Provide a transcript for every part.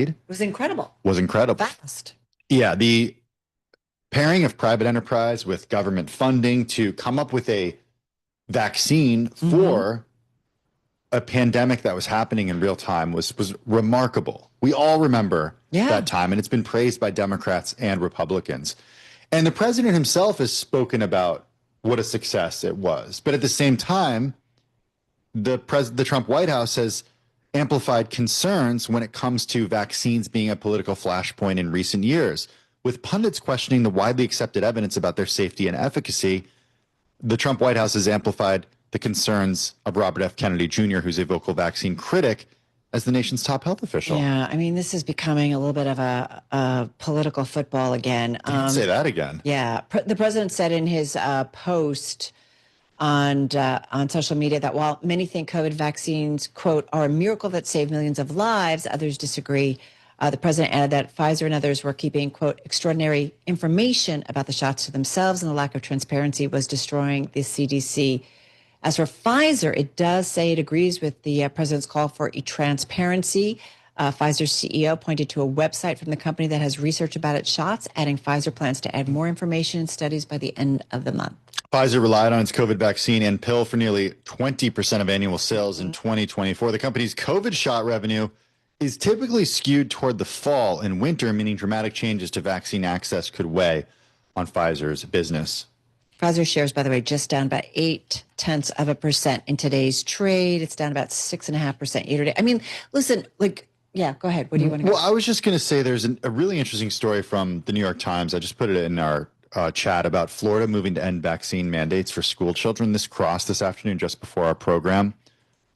It was incredible. Was incredible. Fast. Yeah, the pairing of private enterprise with government funding to come up with a vaccine for a pandemic that was happening in real time was remarkable. We all remember that time, and it's been praised by Democrats and Republicans. And the president himself has spoken about what a success it was. But at the same time, the Trump White House has amplified concerns when it comes to vaccines being a political flashpoint in recent years. With pundits questioning the widely accepted evidence about their safety and efficacy, the Trump White House has amplified the concerns of Robert F. Kennedy Jr., who's a vocal vaccine critic, as the nation's top health official. Yeah, I mean, this is becoming a little bit of a political football again. Don't say that again. Yeah, the president said in his post on social media that while many think COVID vaccines, quote, are a miracle that saved millions of lives, others disagree. The president added that Pfizer and others were keeping, quote, extraordinary information about the shots to themselves, and the lack of transparency was destroying the CDC. As for Pfizer, it does say it agrees with the president's call for transparency. Pfizer's CEO pointed to a website from the company that has research about its shots, adding Pfizer plans to add more information and studies by the end of the month. Pfizer relied on its COVID vaccine and pill for nearly 20% of annual sales in 2024. The company's COVID shot revenue is typically skewed toward the fall and winter, meaning dramatic changes to vaccine access could weigh on Pfizer's business. Pfizer shares, by the way, just down about 0.8% in today's trade. It's down about 6.5% year to date. I mean, listen, yeah, go ahead. What do you want to go? Well, I was just going to say there's a really interesting story from the New York Times. I just put it in our chat about Florida moving to end vaccine mandates for school children. This crossed this afternoon just before our program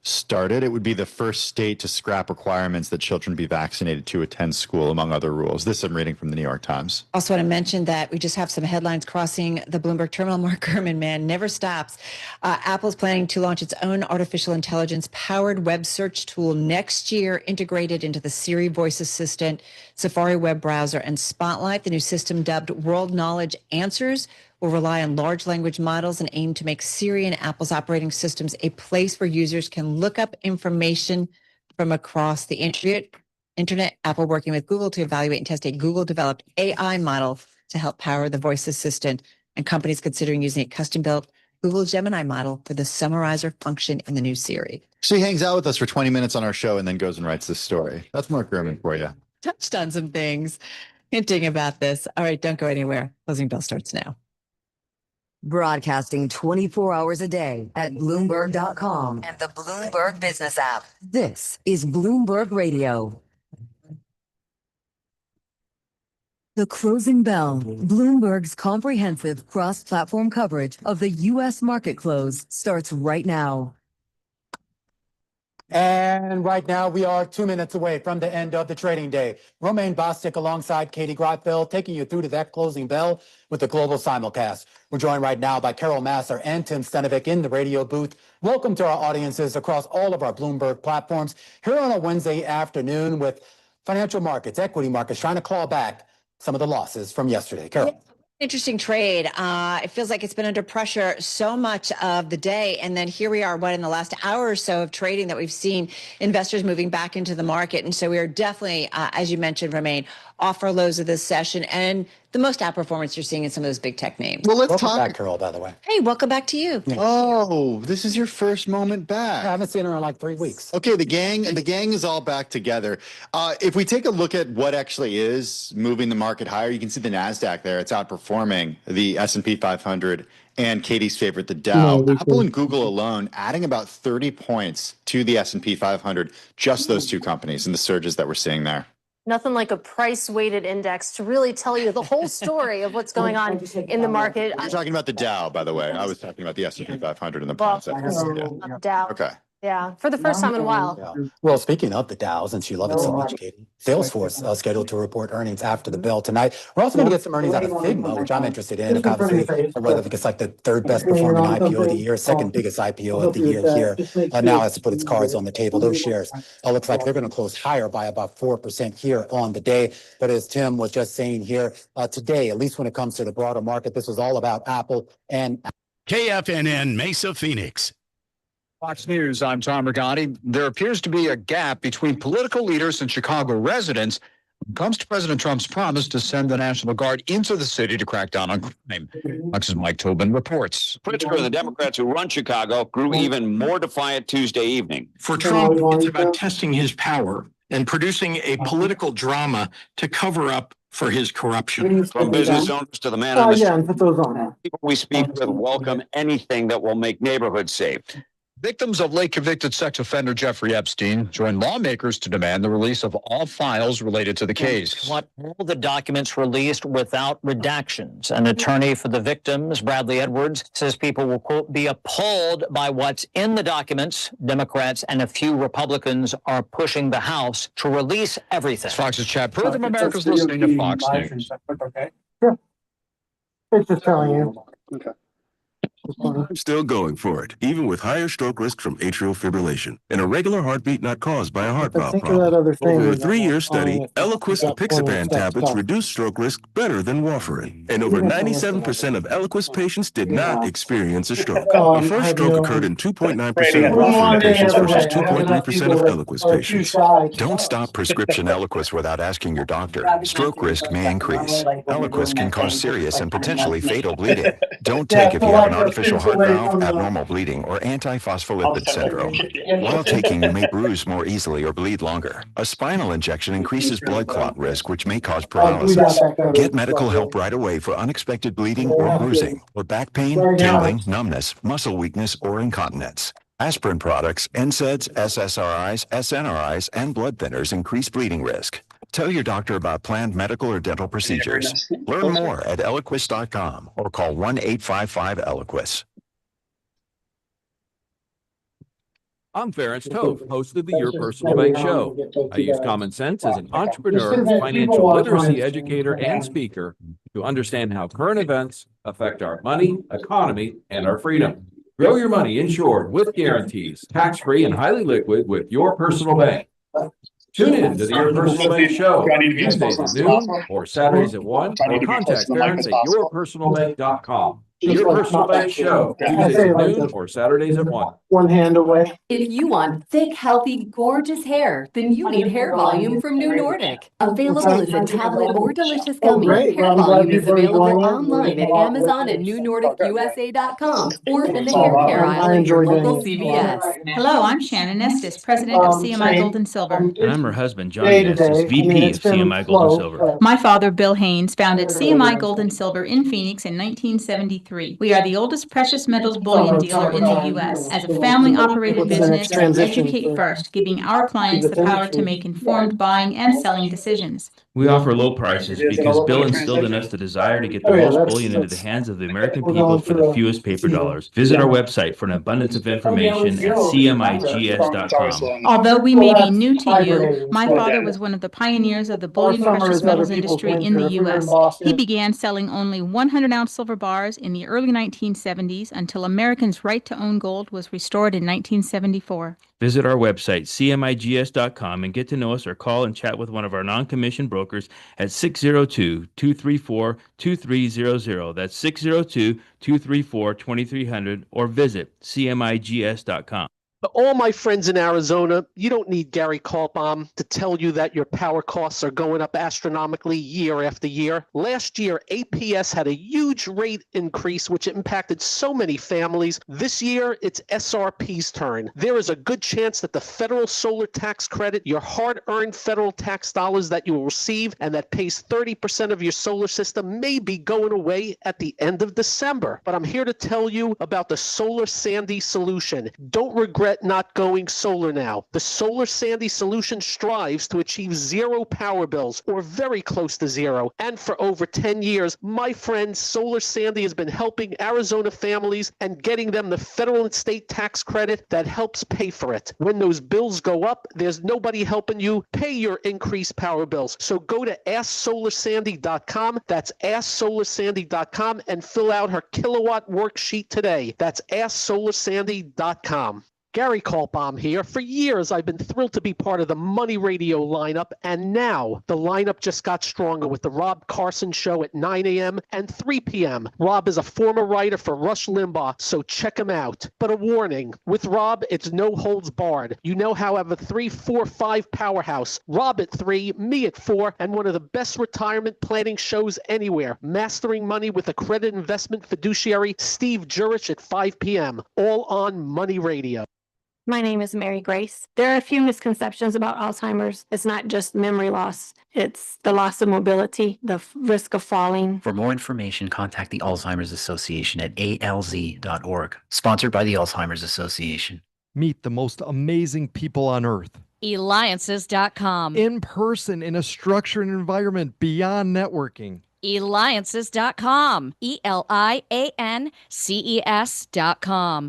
started. It would be the first state to scrap requirements that children be vaccinated to attend school, among other rules. This I'm reading from the New York Times. Also want to mention that we just have some headlines crossing the Bloomberg terminal. Mark Gurman, man, never stops. Apple's planning to launch its own artificial intelligence-powered web search tool next year, integrated into the Siri voice assistant, Safari web browser, and Spotlight. The new system, dubbed World Knowledge Answers, will rely on large language models and aim to make Siri and Apple's operating systems a place where users can look up information from across the internet. Apple working with Google to evaluate and test a Google-developed AI model to help power the voice assistant, and companies considering using a custom-built Google Gemini model for the summarizer function in the new Siri. She hangs out with us for 20 minutes on our show and then goes and writes this story. That's Mark Gurman for you. Touched on some things, hinting about this. All right, don't go anywhere. Closing bell starts now. Broadcasting 24 hours a day at Bloomberg.com and the Bloomberg Business app. This is Bloomberg Radio. The Closing Bell, Bloomberg's comprehensive cross-platform coverage of the U.S. market close, starts right now. And right now, we are 2 minutes away from the end of the trading day. Romaine Bostick alongside Katie Grotfeld taking you through to that closing bell with the global simulcast. We're joined right now by Carol Masser and Tim Stenovic in the radio booth. Welcome to our audiences across all of our Bloomberg platforms here on a Wednesday afternoon with financial markets, equity markets trying to claw back some of the losses from yesterday. Carol. Interesting trade. It feels like it's been under pressure so much of the day. And then here we are, in the last hour or so of trading that we've seen investors moving back into the market. And so we are definitely, as you mentioned, Romaine, off our lows of this session and the most outperformance you're seeing in some of those big tech names. Well, let's Welcome talk back, Carol, by the way. Hey, welcome back to you. Yeah. Oh, this is your first moment back. I haven't seen her in like 3 weeks. Okay, the gang is all back together. If we take a look at what actually is moving the market higher, you can see the NASDAQ there. It's outperforming the S&P 500 and Katie's favorite, the Dow. Apple and Google alone adding about 30 points to the S&P 500, just those two companies and the surges that we're seeing there. Nothing like a price-weighted index to really tell you the whole story of what's going on in the market. You're talking about the Dow, by the way. I was talking about the S&P 500 and the process. The Dow. Okay. Yeah, for the first time in a while. Yeah. Well, speaking of the Dow, since you love it so much, Katie, Salesforce scheduled to report earnings after the bell tonight. We're also going to get some earnings out of Figma, which I'm interested in. Obviously, whether it's like the third best performing IPO of the year, second biggest IPO of the year here. Now has to put its cards on the table. Those shares looks like they're going to close higher by about 4% here on the day. But as Tim was just saying here, today, at least when it comes to the broader market, this was all about Apple and KFNN Mesa, Phoenix. Fox News, I'm Tom Regani. There appears to be a gap between political leaders and Chicago residents when it comes to President Trump's promise to send the National Guard into the city to crack down on crime. Fox's Mike Tobin reports. Pritzker, the Democrats who run Chicago, grew even more defiant Tuesday evening. For Trump, it's about testing his power and producing a political drama to cover up for his corruption. From business owners to the man on the street, people we speak with welcome anything that will make neighborhoods safe. Victims of late convicted sex offender Jeffrey Epstein joined lawmakers to demand the release of all files related to the case. They want all the documents released without redactions. An attorney for the victims, Bradley Edwards, says people will, quote, be appalled by what's in the documents. Democrats and a few Republicans are pushing the House to release everything. Fox's Chad Pertham, America's listening to Fox News. Sure. It's just telling you. Okay. I'm still going for it, even with higher stroke risk from atrial fibrillation and a regular heartbeat not caused by a heart valve problem. Over a 3-year study, Eliquis apixaban tablets reduced stroke risk better than warfarin, and over 97% of Eliquis patients did not experience a stroke. A first stroke occurred in 2.9% of warfarin patients versus 2.3% of Eliquis patients. Don't stop prescription Eliquis without asking your doctor. Stroke risk may increase. Eliquis can cause serious and potentially fatal bleeding. Don't take if you have an artificial heart valve, abnormal bleeding, or antiphospholipid syndrome. While taking, you may bruise more easily or bleed longer. A spinal injection increases blood clot risk, which may cause paralysis. Get medical help right away for unexpected bleeding or bruising, or back pain, tingling, numbness, muscle weakness, or incontinence. Aspirin products, NSAIDs, SSRIs, SNRIs, and blood thinners increase bleeding risk. Tell your doctor about planned medical or dental procedures. Learn more at Eliquis.com or call 1-855-ELIQUIS. I'm Ference Toth, host of the Your Personal Bank Show. I use common sense as an entrepreneur, financial literacy educator, and speaker to understand how current events affect our money, economy, and our freedom. Grow your money insured with guarantees, tax-free and highly liquid with Your Personal Bank. Tune in to the Your Personal Bank Show, Tuesdays at noon or Saturdays at 1, or contact Ference at yourpersonalbank.com. Your Personal Bank Show, Tuesdays at noon or Saturdays at 1. One hand away. If you want thick, healthy, gorgeous hair, then you need Hair Volume from New Nordic. Available as a tablet or delicious gummy, Hair Volume is available online at Amazon and NewNordicUSA.com or in the hair care aisle at your local CVS. Hello, I'm Shannon Estes, president of CMI Gold and Silver. And I'm her husband, John Estes, VP of CMI Gold and Silver. My father, Bill Haynes, founded CMI Gold and Silver in Phoenix in 1973. We are the oldest precious metals bullion dealer in the U.S. As a family-operated business, we educate first, giving our clients the power to make informed buying and selling decisions. We offer low prices because Bill instilled in us the desire to get the most bullion into the hands of the American people for the fewest paper dollars. Visit our website for an abundance of information at cmigs.com. Although we may be new to you, my father was one of the pioneers of the bullion precious metals industry in the U.S. He began selling only 100-ounce silver bars in the early 1970s until Americans' right to own gold was restored in 1974. Visit our website, cmigs.com, and get to know us or call and chat with one of our non-commissioned brokers at 602-234-2300. That's 602-234-2300, or visit cmigs.com. To all my friends in Arizona, you don't need Gary Kaltbaum to tell you that your power costs are going up astronomically year after year. Last year, APS had a huge rate increase, which impacted so many families. This year, it's SRP's turn. There is a good chance that the federal solar tax credit, your hard-earned federal tax dollars that you will receive and that pays 30% of your solar system, may be going away at the end of December. But I'm here to tell you about the Solar Sandy solution. Don't regret not going solar now. The Solar Sandy solution strives to achieve zero power bills, or very close to zero. And for over 10 years, my friend Solar Sandy has been helping Arizona families and getting them the federal and state tax credit that helps pay for it. When those bills go up, there's nobody helping you pay your increased power bills. So go to AskSolarSandy.com. That's AskSolarSandy.com and fill out her kilowatt worksheet today. That's AskSolarSandy.com. Gary Kaltbaum here. For years, I've been thrilled to be part of the Money Radio lineup, and now the lineup just got stronger with the Rob Carson Show at 9 a.m. and 3 p.m. Rob is a former writer for Rush Limbaugh, so check him out. But a warning, with Rob, it's no holds barred. You know how I have a 3, 4, 5 powerhouse. Rob at 3, me at 4, and one of the best retirement planning shows anywhere, Mastering Money with Accredited Investment Fiduciary Steve Jurich at 5 p.m., all on Money Radio. My name is Mary Grace. There are a few misconceptions about Alzheimer's. It's not just memory loss. It's the loss of mobility, the risk of falling. For more information, contact the Alzheimer's Association at alz.org. Sponsored by the Alzheimer's Association. Meet the most amazing people on earth. Alliances.com. In person, in a structured environment beyond networking. Alliances.com. ELIANCES.com.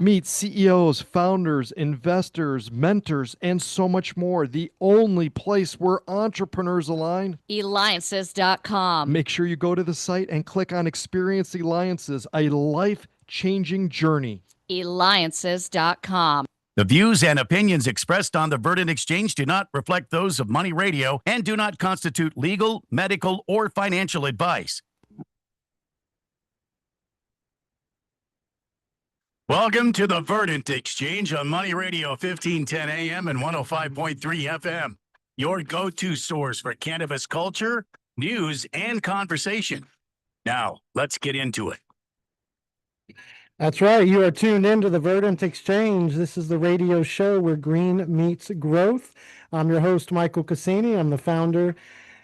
Meet CEOs, founders, investors, mentors, and so much more. The only place where entrepreneurs align. Alliances.com. Make sure you go to the site and click on Experience Alliances, a life-changing journey. Alliances.com. The views and opinions expressed on the Verdant Exchange do not reflect those of Money Radio and do not constitute legal, medical, or financial advice. Welcome to the Verdant Exchange on Money Radio 1510 AM and 105.3 FM, your go-to source for cannabis culture, news, and conversation. Now, let's get into it. That's right. You are tuned into the Verdant Exchange. This is the radio show where green meets growth. I'm your host, Michael Cassini. I'm the founder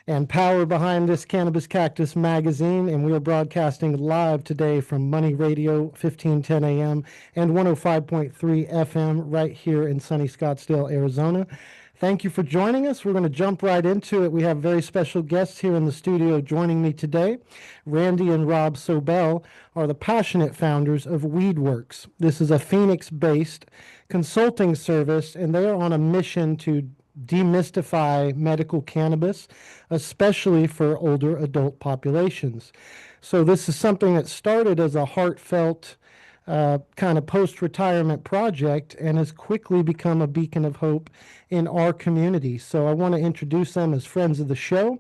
and power behind this Cannabis Cactus magazine, and we are broadcasting live today from Money Radio, 1510 AM and 105.3 FM right here in sunny Scottsdale, Arizona. Thank you for joining us. We're going to jump right into it. We have very special guests here in the studio joining me today. Randy and Rob Sobel are the passionate founders of WeedWorks. This is a Phoenix-based consulting service, and they are on a mission to demystify medical cannabis, especially for older adult populations. So this is something that started as a heartfelt kind of post-retirement project and has quickly become a beacon of hope in our community. So I want to introduce them as friends of the show,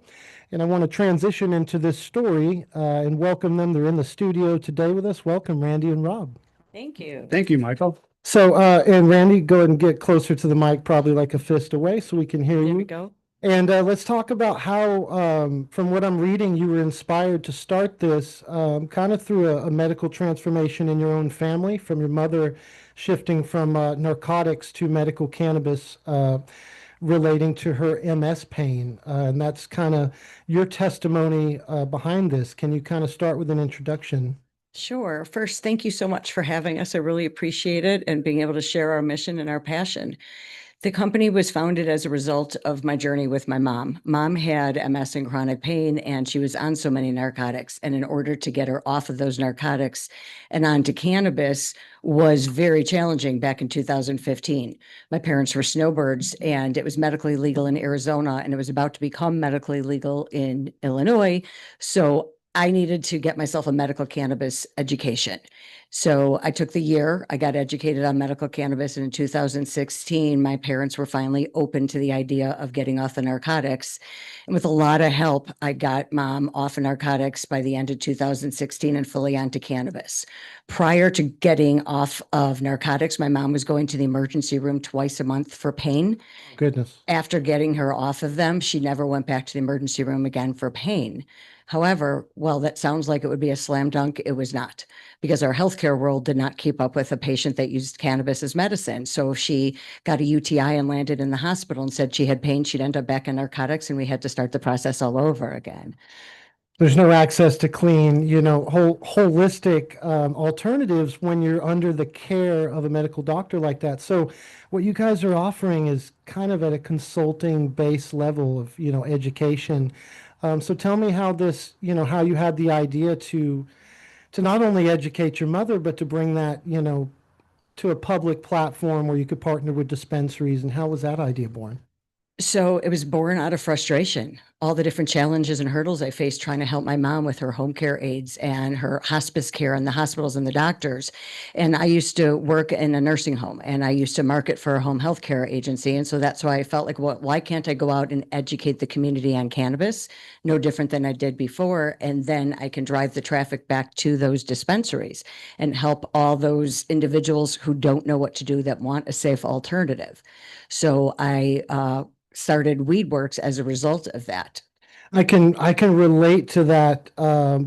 and I want to transition into this story and welcome them. They're in the studio today with us. Welcome, Randy and Rob. Thank you. Thank you, Michael. So, and Randy, go ahead and get closer to the mic, probably like a fist away so we can hear you. There we go. And let's talk about how, from what I'm reading, you were inspired to start this kind of through a medical transformation in your own family, from your mother shifting from narcotics to medical cannabis relating to her MS pain. And that's kind of your testimony behind this. Can you kind of start with an introduction? Sure. First, thank you so much for having us. I really appreciate it and being able to share our mission and our passion. The company was founded as a result of my journey with my mom. Mom had MS and chronic pain, and she was on so many narcotics. And in order to get her off of those narcotics and onto cannabis was very challenging back in 2015. My parents were snowbirds, and it was medically legal in Arizona, and it was about to become medically legal in Illinois. So I needed to get myself a medical cannabis education. So I took the year, I got educated on medical cannabis, and in 2016, my parents were finally open to the idea of getting off the narcotics. And with a lot of help, I got mom off of narcotics by the end of 2016 and fully onto cannabis. Prior to getting off of narcotics, my mom was going to the emergency room twice a month for pain. Goodness. After getting her off of them, she never went back to the emergency room again for pain. However, well, that sounds like it would be a slam dunk. It was not, because our healthcare world did not keep up with a patient that used cannabis as medicine. So if she got a UTI and landed in the hospital and said she had pain, she'd end up back in narcotics, and we had to start the process all over again. There's no access to clean, holistic alternatives when you're under the care of a medical doctor like that. So what you guys are offering is kind of at a consulting base level of, education. So tell me how this, how you had the idea to not only educate your mother, but to bring that, to a public platform where you could partner with dispensaries. And how was that idea born? So it was born out of frustration, all the different challenges and hurdles I faced trying to help my mom with her home care aides and her hospice care and the hospitals and the doctors. And I used to work in a nursing home and I used to market for a home health care agency. And so that's why I felt like, well, why can't I go out and educate the community on cannabis? No different than I did before. And then I can drive the traffic back to those dispensaries and help all those individuals who don't know what to do that want a safe alternative. So I started WeedWorks as a result of that. I can relate to that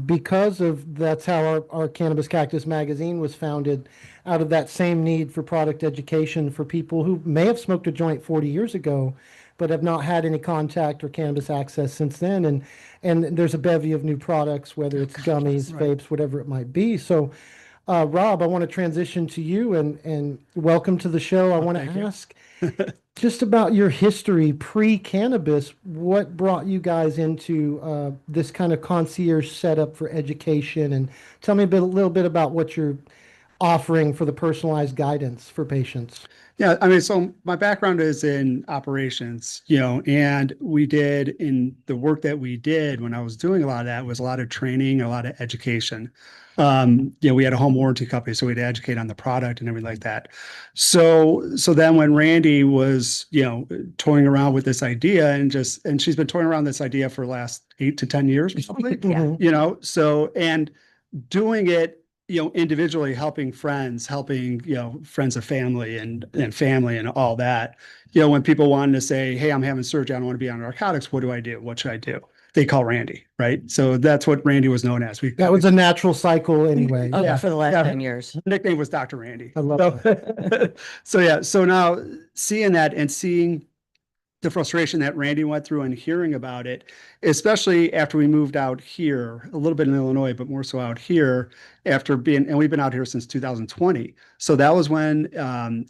because of that's how our Cannabis Cactus magazine was founded, out of that same need for product education for people who may have smoked a joint 40 years ago, but have not had any contact or cannabis access since then. And there's a bevy of new products, whether it's gummies, vapes, whatever it might be. So, Rob, I want to transition to you and welcome to the show. I want to ask just about your history pre-cannabis. What brought you guys into this kind of concierge setup for education? And tell me a little bit about what you're offering for the personalized guidance for patients. Yeah, I mean, so my background is in operations, and we did in the work that we did when I was doing a lot of that was a lot of training, a lot of education. We had a home warranty company, so we'd educate on the product and everything like that. So then when Randy was, toying around with this idea and she's been toying around this idea for the last 8 to 10 years, probably, and doing it, individually helping friends of family and family and all that, when people wanted to say, hey, I'm having surgery, I don't want to be on narcotics. What do I do? What should I do? They call Randy, right? So that's what Randy was known as. That was a natural cycle anyway. For the last 10 years. His nickname was Dr. Randy. I love that. So now seeing that and seeing the frustration that Randy went through and hearing about it, especially after we moved out here, a little bit in Illinois, but more so out here and we've been out here since 2020. So that was when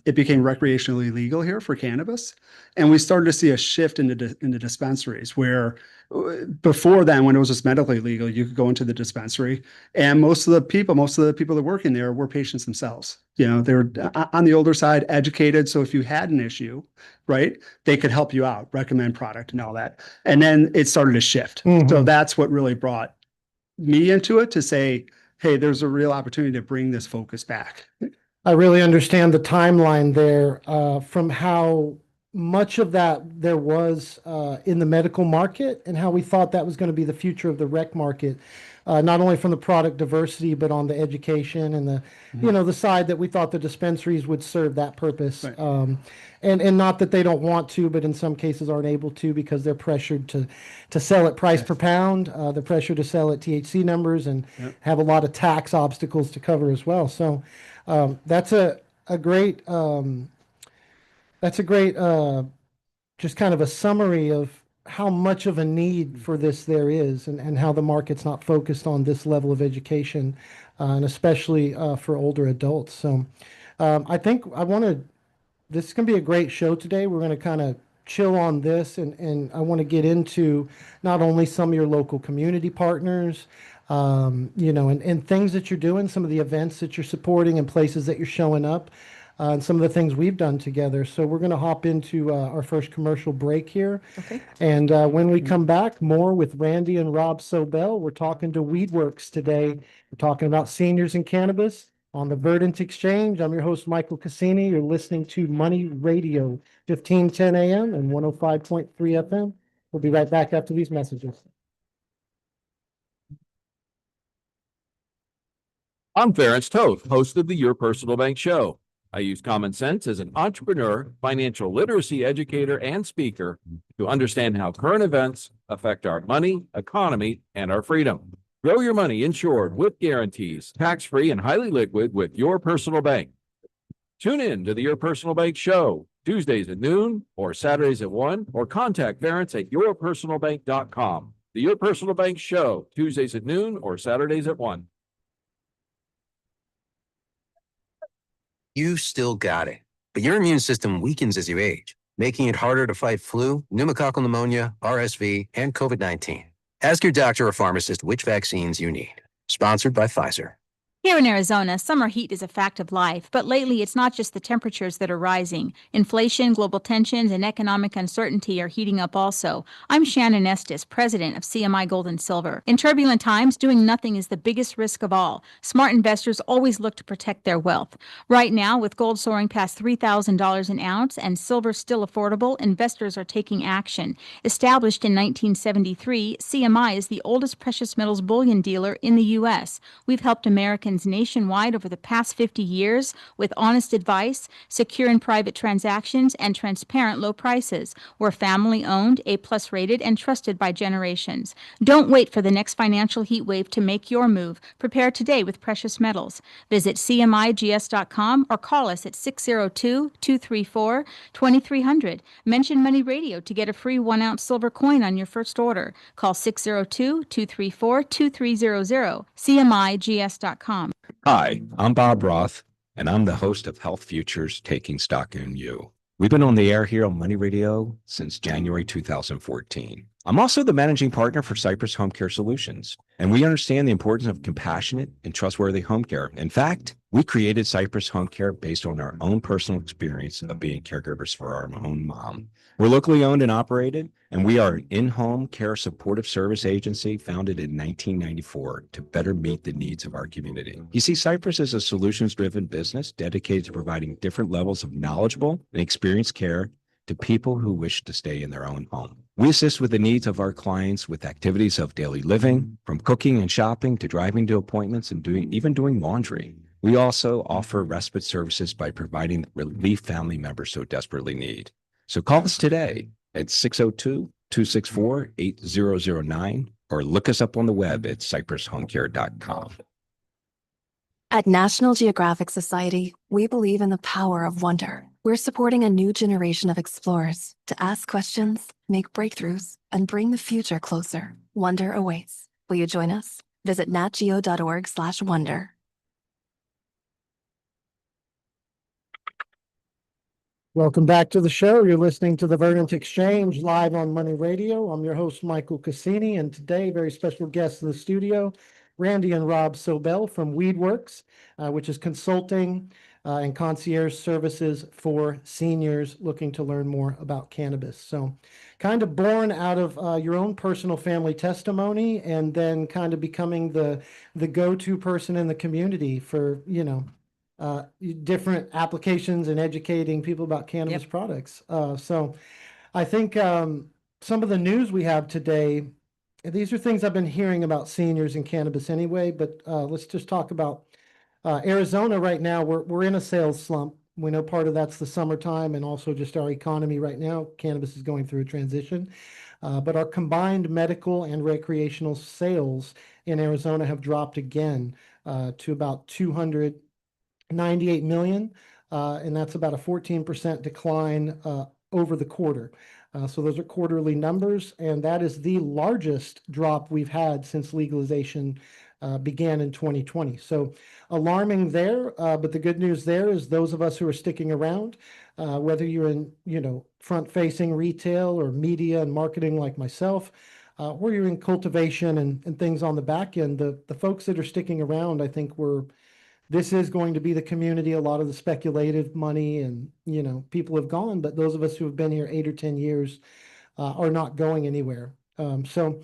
it became recreationally legal here for cannabis. And we started to see a shift in the dispensaries where before then, when it was just medically legal, you could go into the dispensary and most of the people that work in there were patients themselves. They were on the older side, educated. So if you had an issue, right, they could help you out, recommend product and all that. And then it started to shift. Mm-hmm. So that's what really brought me into it to say, hey, there's a real opportunity to bring this focus back. I really understand the timeline there from how much of that there was in the medical market and how we thought that was going to be the future of the rec market, not only from the product diversity, but on the education and the, the side that we thought the dispensaries would serve that purpose. Right. And not that they don't want to, but in some cases aren't able to because they're pressured to sell at price per pound. They're pressured to sell at THC numbers and have a lot of tax obstacles to cover as well. So that's a great just kind of a summary of how much of a need for this there is and how the market's not focused on this level of education, and especially for older adults. So I think this is going to be a great show today. We're going to kind of chill on this and I want to get into not only some of your local community partners, and things that you're doing, some of the events that you're supporting and places that you're showing up, and some of the things we've done together. So we're going to hop into our first commercial break here. Okay. And when we come back, more with Randy and Rob Sobel. We're talking to WeedWorks today. We're talking about seniors and cannabis on the Verdant Exchange. I'm your host, Michael Cassini. You're listening to Money Radio, 1510 AM and 105.3 FM. We'll be right back after these messages. I'm Ference Toth, host of the Your Personal Bank Show. I use common sense as an entrepreneur, financial literacy educator, and speaker to understand how current events affect our money, economy, and our freedom. Grow your money insured with guarantees, tax-free and highly liquid with Your Personal Bank. Tune in to the Your Personal Bank Show, Tuesdays at noon or Saturdays at 1, or contact Ference at yourpersonalbank.com. The Your Personal Bank Show, Tuesdays at noon or Saturdays at 1. You still got it, but your immune system weakens as you age, making it harder to fight flu, pneumococcal pneumonia, RSV, and COVID-19. Ask your doctor or pharmacist which vaccines you need. Sponsored by Pfizer. Here in Arizona, summer heat is a fact of life, but lately it's not just the temperatures that are rising. Inflation, global tensions, and economic uncertainty are heating up also. I'm Shannon Estes, president of CMI Gold and Silver. In turbulent times, doing nothing is the biggest risk of all. Smart investors always look to protect their wealth. Right now, with gold soaring past $3,000 an ounce and silver still affordable, investors are taking action. Established in 1973, CMI is the oldest precious metals bullion dealer in the U.S. We've helped Americans nationwide over the past 50 years with honest advice, secure and private transactions, and transparent low prices. We're family-owned, A-plus rated, and trusted by generations. Don't wait for the next financial heat wave to make your move. Prepare today with precious metals. Visit cmigs.com or call us at 602-234-2300. Mention Money Radio to get a free 1-ounce silver coin on your first order. Call 602-234-2300. cmigs.com. Hi, I'm Bob Roth, and I'm the host of Health Futures Taking Stock in You. We've been on the air here on Money Radio since January 2014. I'm also the managing partner for Cypress Home Care Solutions, and we understand the importance of compassionate and trustworthy home care. In fact, we created Cypress Home Care based on our own personal experience of being caregivers for our own mom. We're locally owned and operated, and we are an in-home care supportive service agency founded in 1994 to better meet the needs of our community. You see, Cypress is a solutions-driven business dedicated to providing different levels of knowledgeable and experienced care to people who wish to stay in their own home. We assist with the needs of our clients with activities of daily living, from cooking and shopping to driving to appointments and even doing laundry. We also offer respite services by providing the relief family members so desperately need. So call us today at 602-264-8009 or look us up on the web at cypresshomecare.com. At National Geographic Society, we believe in the power of wonder. We're supporting a new generation of explorers to ask questions, make breakthroughs, and bring the future closer. Wonder awaits. Will you join us? Visit natgeo.org/wonder. Welcome back to the show. You're listening to the Verdant Exchange live on Money Radio. I'm your host, Michael Cassini, and today, very special guests in the studio, Randy and Rob Sobel from Weedworks, which is consulting and concierge services for seniors looking to learn more about cannabis. So kind of born out of your own personal family testimony and then kind of becoming the go-to person in the community for, different applications and educating people about cannabis products. So I think some of the news we have today, these are things I've been hearing about seniors and cannabis anyway, but let's just talk about Arizona right now. We're in a sales slump. We know part of that's the summertime and also just our economy right now. Cannabis is going through a transition. But our combined medical and recreational sales in Arizona have dropped again to about 298 million, and that's about a 14% decline over the quarter. So those are quarterly numbers, and that is the largest drop we've had since legalization began in 2020. So alarming there, but the good news there is those of us who are sticking around, whether you're in, front-facing retail or media and marketing like myself, or you're in cultivation and things on the back end, the folks that are sticking around, I think this is going to be the community. A lot of the speculative money and, people have gone, but those of us who have been here 8 or 10 years are not going anywhere. So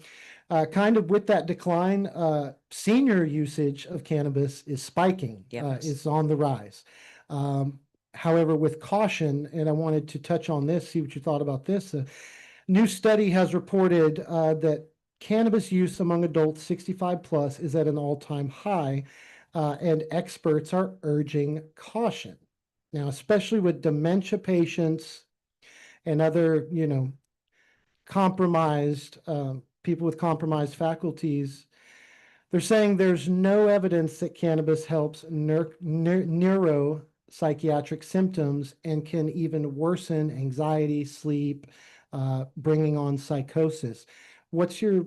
kind of with that decline, senior usage of cannabis is spiking. It's on the rise. However, with caution, and I wanted to touch on this, see what you thought about this. A new study has reported that cannabis use among adults 65 plus is at an all-time high. And experts are urging caution. Now, especially with dementia patients and other, compromised people with compromised faculties, they're saying there's no evidence that cannabis helps neuropsychiatric symptoms and can even worsen anxiety, sleep, bringing on psychosis. What's your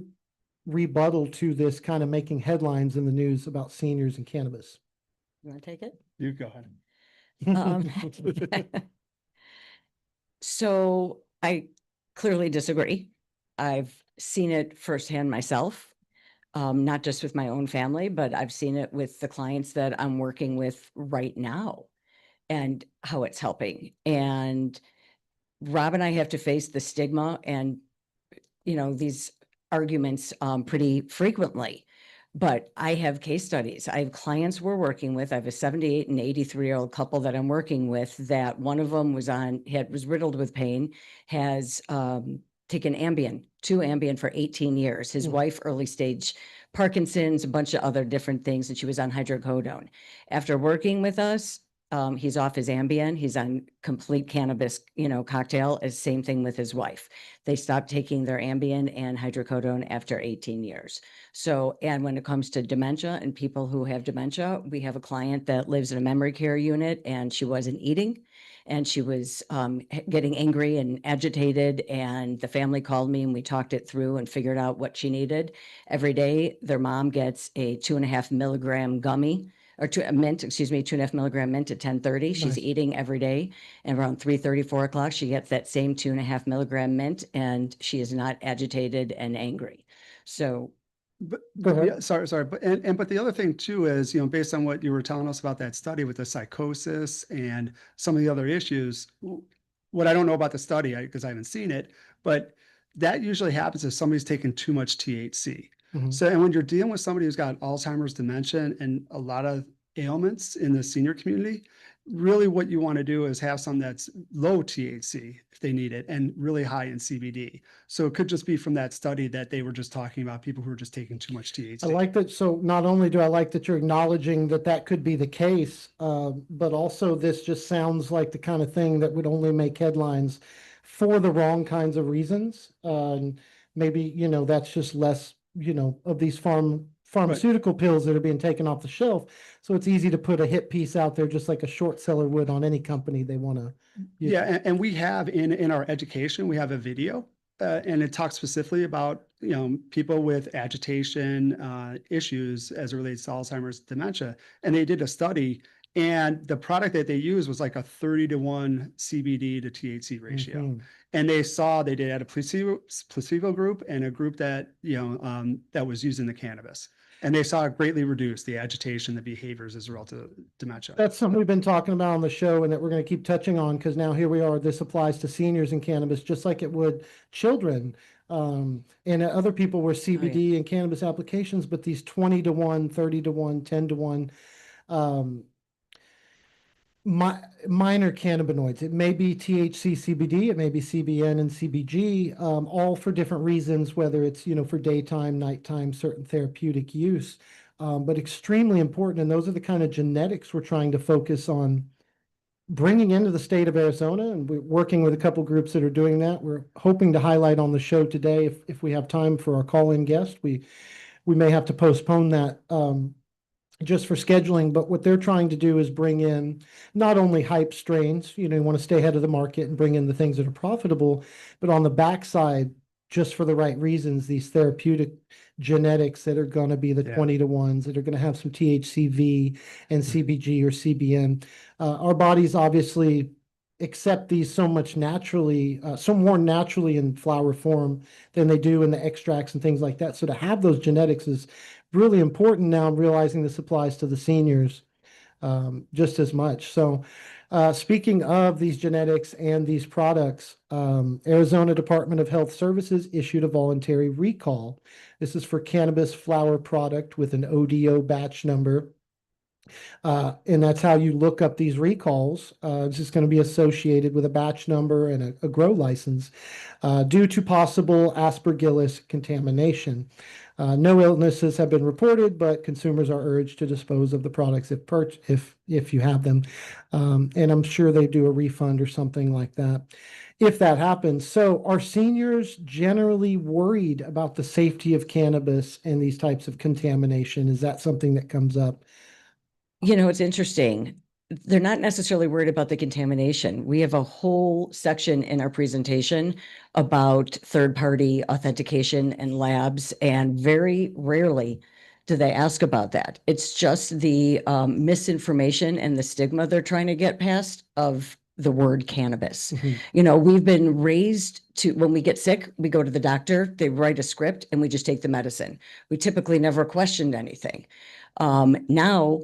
rebuttal to this kind of making headlines in the news about seniors and cannabis? You want to take it? You go ahead. So I clearly disagree. I've seen it firsthand myself. not just with my own family, but I've seen it with the clients that I'm working with right now and how it's helping. And Rob and I have to face the stigma and, these arguments pretty frequently. But I have case studies. I have clients we're working with. I have a 78 and 83-year-old couple that I'm working with that one of them was riddled with pain, has taken Ambien, 2 Ambien for 18 years. His wife, early stage Parkinson's, a bunch of other different things, and she was on hydrocodone. After working with us, he's off his Ambien. He's on complete cannabis, cocktail. Same thing with his wife. They stopped taking their Ambien and hydrocodone after 18 years. So, and when it comes to dementia and people who have dementia, we have a client that lives in a memory care unit, and she wasn't eating, and she was getting angry and agitated, and the family called me and we talked it through and figured out what she needed. Every day, their mom gets a 2.5 milligram gummy, or 2.5 milligram mint at 10:30. She's Nice. eating every day, and around 3:30, 4 o'clock, she gets that same 2.5 milligram mint, and she is not agitated and angry. So Yeah, sorry. But the other thing too is, based on what you were telling us about that study with the psychosis and some of the other issues, what I don't know about the study, because I haven't seen it, but that usually happens if somebody's taking too much THC. So, and when you're dealing with somebody who's got Alzheimer's, dementia, and a lot of ailments in the senior community, really what you want to do is have some that's low THC if they need it and really high in CBD. So it could just be from that study that they were just talking about people who are just taking too much THC. I like that. So not only do I like that you're acknowledging that that could be the case, but also this just sounds like the kind of thing that would only make headlines for the wrong kinds of reasons. Maybe, that's just less, of these pharmaceutical pills that are being taken off the shelf. So it's easy to put a hit piece out there, just like a short seller would on any company they want to. Yeah, and we have in our education, we have a video, and it talks specifically about, people with agitation issues as it relates to Alzheimer's, dementia. And they did a study, and the product that they used was like a 30-to-1 CBD to THC ratio. And they did had a placebo group and a group that, that was using the cannabis. And they saw it greatly reduce the agitation, the behaviors as a result of dementia. That's something we've been talking about on the show and that we're going to keep touching on, because now here we are. This applies to seniors in cannabis, just like it would children. And other people were CBD and cannabis applications, but these 20-to-1, 30-to-1, 10-to-1, minor cannabinoids. It may be THC, CBD, it may be CBN and CBG, all for different reasons, whether it's, for daytime, nighttime, certain therapeutic use, but extremely important. And those are the kind of genetics we're trying to focus on bringing into the state of Arizona. And we're working with a couple groups that are doing that. We're hoping to highlight on the show today, if we have time for our call-in guest. We may have to postpone that, just for scheduling, but what they're trying to do is bring in not only hype strains, you want to stay ahead of the market and bring in the things that are profitable, but on the backside, just for the right reasons, these therapeutic genetics that are going to be the 20-to-1s that are going to have some THCV and CBG or CBN. Our bodies obviously accept these so more naturally in flower form than they do in the extracts and things like that. So to have those genetics is really important now. I'm realizing this applies to the seniors just as much. So speaking of these genetics and these products, Arizona Department of Health Services issued a voluntary recall. This is for cannabis flower product with an ODO batch number. And that's how you look up these recalls. It's just going to be associated with a batch number and a grow license due to possible aspergillus contamination. No illnesses have been reported, but consumers are urged to dispose of the products if you have them. And I'm sure they do a refund or something like that if that happens. So are seniors generally worried about the safety of cannabis and these types of contamination? Is that something that comes up? It's interesting. They're not necessarily worried about the contamination. We have a whole section in our presentation about third-party authentication and labs, and very rarely do they ask about that. It's just the misinformation and the stigma they're trying to get past of the word cannabis. You know, we've been raised to, when we get sick, we go to the doctor, they write a script and we just take the medicine. We typically never questioned anything. Now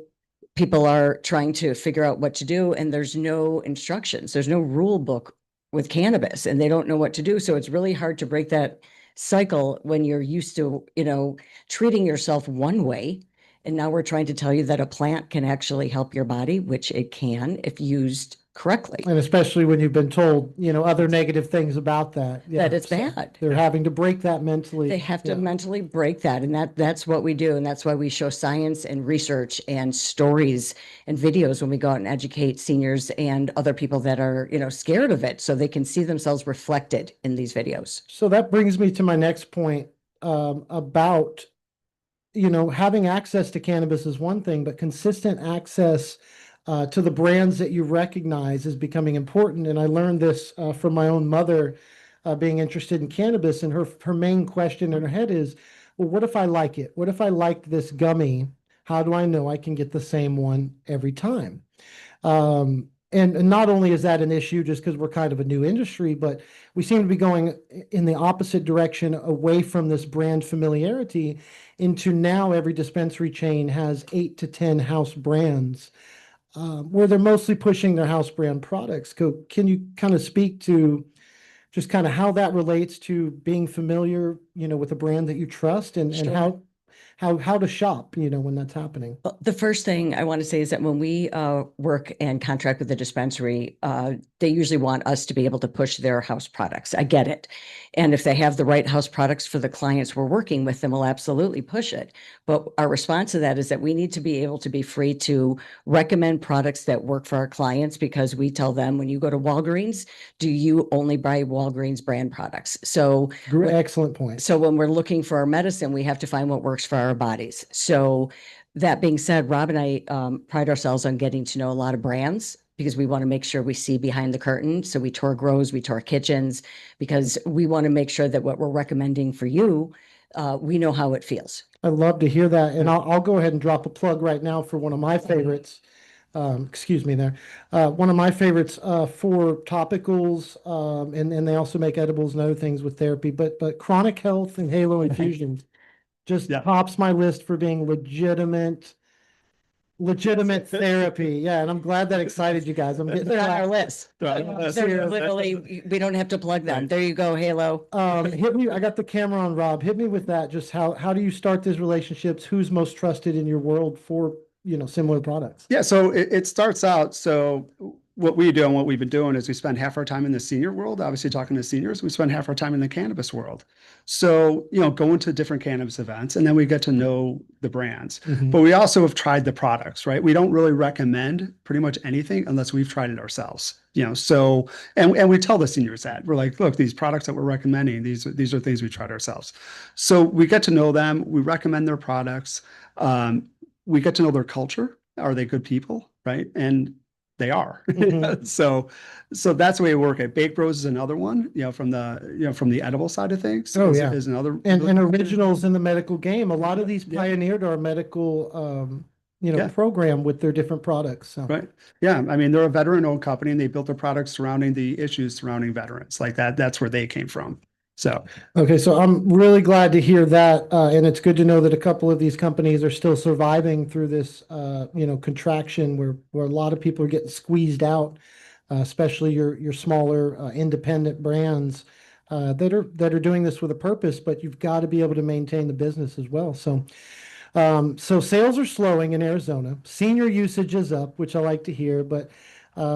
people are trying to figure out what to do and there's no instructions. There's no rule book with cannabis and they don't know what to do. So it's really hard to break that cycle when you're used to, you know, treating yourself one way. And now we're trying to tell you that a plant can actually help your body, which it can if used correctly. And especially when you've been told, you know, other negative things about that. That it's bad. They're having to break that mentally. They have to mentally break that. And that's what we do. And that's why we show science and research and stories and videos when we go out and educate seniors and other people that are, you know, scared of it so they can see themselves reflected in these videos. So that brings me to my next point about, you know, having access to cannabis is one thing, but consistent access to the brands that you recognize is becoming important. And I learned this from my own mother being interested in cannabis. And her main question in her head is, well, what if I like it? What if I liked this gummy? How do I know I can get the same one every time? And not only is that an issue just because we're kind of a new industry, but we seem to be going in the opposite direction away from this brand familiarity into now every dispensary chain has 8 to 10 house brands. Where they're mostly pushing their house brand products. Can you kind of speak to just kind of how that relates to being familiar, you know, with a brand that you trust and how to shop, you know, when that's happening? Well, the first thing I want to say is that when we work and contract with the dispensary, they usually want us to be able to push their house products. I get it. And if they have the right house products for the clients we're working with, then we'll absolutely push it. But our response to that is that we need to be able to be free to recommend products that work for our clients because we tell them when you go to Walgreens, do you only buy Walgreens brand products? So excellent point. So when we're looking for our medicine, we have to find what works for our bodies. So that being said, Rob and I pride ourselves on getting to know a lot of brands because we want to make sure we see behind the curtain. So we tour grows, we tour kitchens, because we want to make sure that what we're recommending for you, we know how it feels. I love to hear that. And I'll go ahead and drop a plug right now for one of my favorites. Excuse me there. One of my favorites for topicals, and they also make edibles and other things with therapy, but Chronic Health and Halo Infusions just tops my list for being legitimate therapy. Yeah, and I'm glad that excited you guys. I'm getting They're on our list. They're literally, we don't have to plug them. There you go, Halo. Hit me. I got the camera on Rob. Hit me with that. Just how do you start these relationships? Who's most trusted in your world for, you know, similar products? Yeah, so it starts out. So what we do and what we've been doing is we spend half our time in the senior world, obviously talking to seniors. We spend half our time in the cannabis world. So, you know, going to different cannabis events and then we get to know the brands. But we also have tried the products, right? We don't really recommend pretty much anything unless we've tried it ourselves. You know, so and we tell the seniors that we're like, look, these products that we're recommending, these are things we tried ourselves. So we get to know them, we recommend their products, we get to know their culture. Are they good people, right? And they are. So that's the way we work it. Baked Rose is another one, you know, from the edible side of things. Is another and originals in the medical game. A lot of these pioneered our medical program with their different products. So. Right. Yeah. I mean, they're a veteran-owned company and they built their products surrounding the issues surrounding veterans. Like that's where they came from. So okay, so I'm really glad to hear that, and it's good to know that a couple of these companies are still surviving through this, contraction where a lot of people are getting squeezed out, especially your smaller independent brands that are doing this with a purpose. But you've got to be able to maintain the business as well. So sales are slowing in Arizona. Senior usage is up, which I like to hear, but